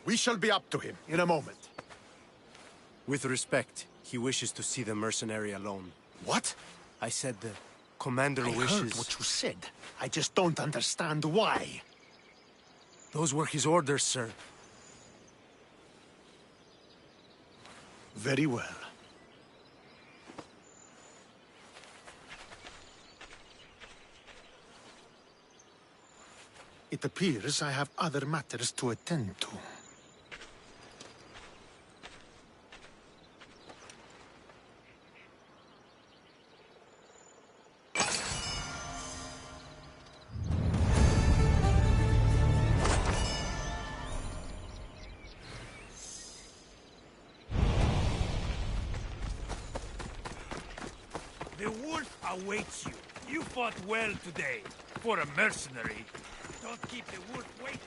We shall be up to him in a moment. With respect, he wishes to see the mercenary alone. What? I said the commander wishes... I heard what you said. I just don't understand why. Those were his orders, sir. Very well. It appears I have other matters to attend to. The wolf awaits you. You fought well today. For a mercenary. Don't keep the wolf waiting.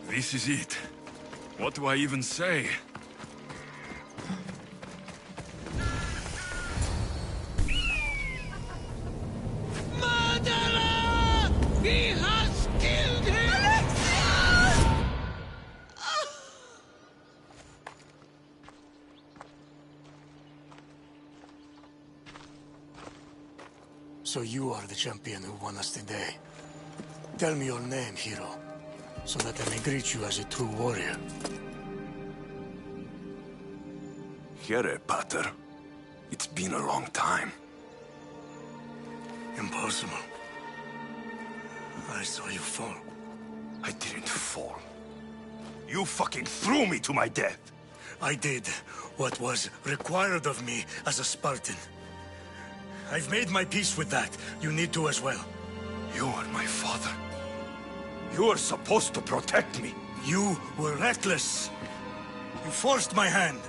This is it. What do I even say? Murderer! He has killed him! Alexios! So you are the champion who won us today. Tell me your name, hero, so that I may greet you as a true warrior. Here, Pater. It's been a long time. Impossible. I saw you fall. I didn't fall. You fucking threw me to my death! I did what was required of me as a Spartan. I've made my peace with that. You need to as well. You are my father. You are supposed to protect me. You were reckless. You forced my hand.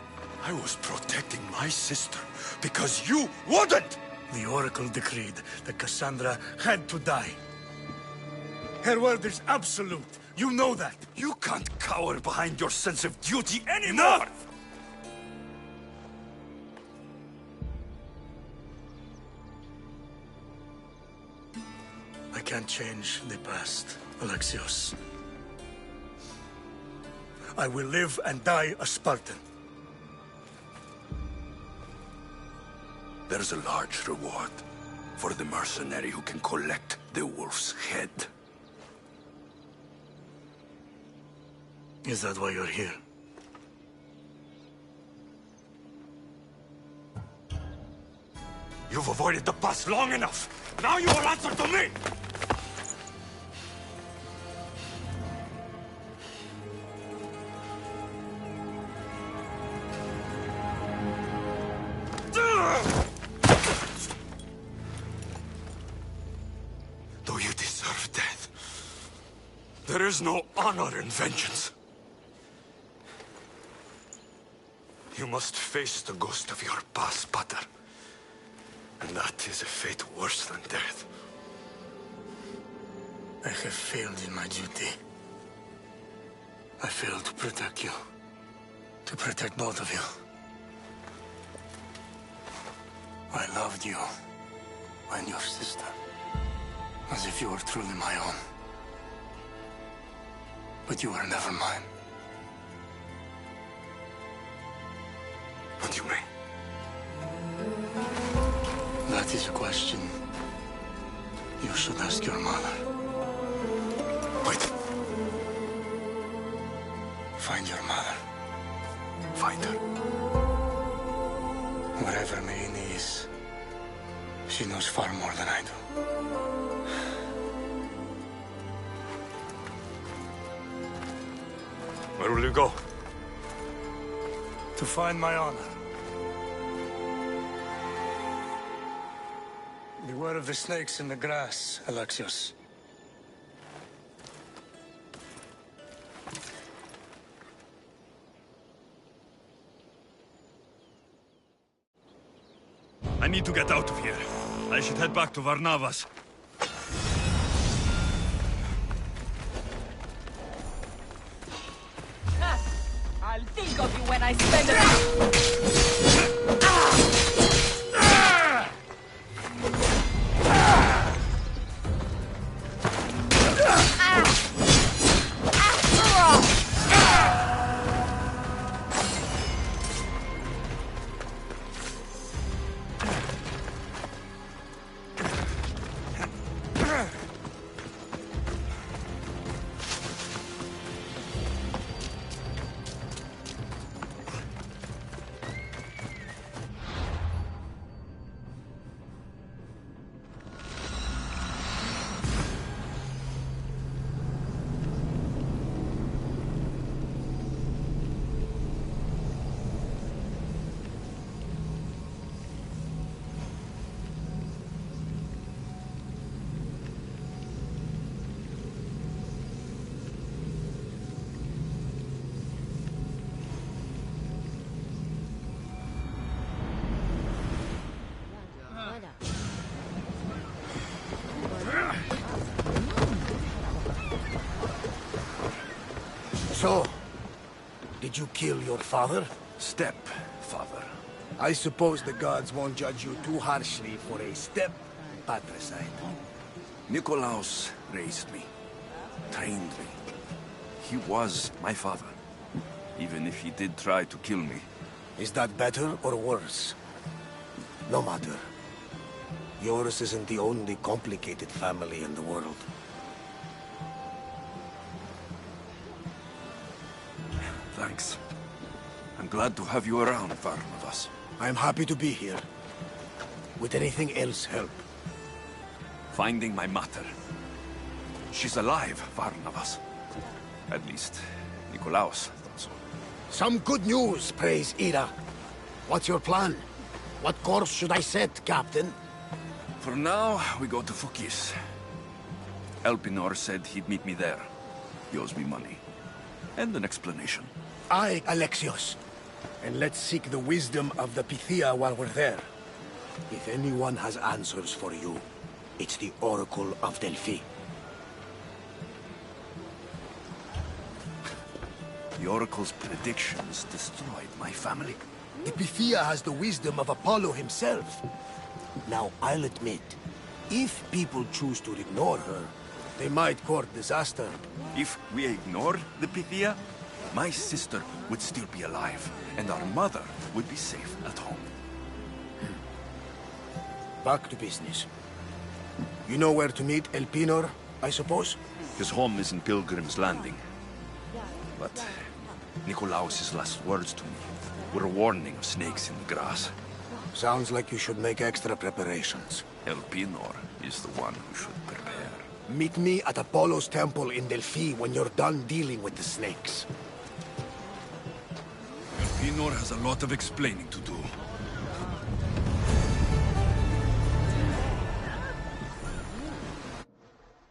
I was protecting my sister because you wouldn't! The Oracle decreed that Cassandra had to die. Her word is absolute. You know that. You can't cower behind your sense of duty anymore! Enough! I can't change the past, Alexios. I will live and die a Spartan. There's a large reward. For the mercenary who can collect the wolf's head. Is that why you're here? You've avoided the pass long enough. Now you will answer to me! Though you deserve death, there is no honor in vengeance. You must face the ghost of your past, Pater. And that is a fate worse than death. I have failed in my duty. I failed to protect you. To protect both of you. I loved you and your sister as if you were truly my own. But you were never mine. What do you mean? That is a question you should ask your mother. Wait. Find your mother. Find her. Wherever Marine is, she knows far more than I do. Where will you go? To find my honor. Beware of the snakes in the grass, Alexios. I need to get out of here. I should head back to Varnavas. I'll think of you when I spend it. So, did you kill your father? Stepfather. I suppose the gods won't judge you too harshly for a step-patricide. Nikolaos raised me, trained me. He was my father, even if he did try to kill me. Is that better or worse? No matter. Yours isn't the only complicated family in the world. Thanks. I'm glad to have you around, Varnavas. I'm happy to be here. Would anything else help? Finding my mother. She's alive, Varnavas. At least, Nikolaos thought so. Some good news, praise Ira. What's your plan? What course should I set, Captain? For now, we go to Fukis. Elpinor said he'd meet me there. He owes me money. And an explanation. Aye, Alexios. And let's seek the wisdom of the Pythia while we're there. If anyone has answers for you, it's the Oracle of Delphi. The Oracle's predictions destroyed my family. The Pythia has the wisdom of Apollo himself. Now, I'll admit, if people choose to ignore her, they might court disaster. If we ignore the Pythia, my sister would still be alive, and our mother would be safe at home. Back to business. You know where to meet El Pinor, I suppose? His home is in Pilgrim's Landing. But Nikolaos' last words to me were a warning of snakes in the grass. Sounds like you should make extra preparations. El Pinor is the one who should prepare. Meet me at Apollo's temple in Delphi when you're done dealing with the snakes. El Pinor has a lot of explaining to do.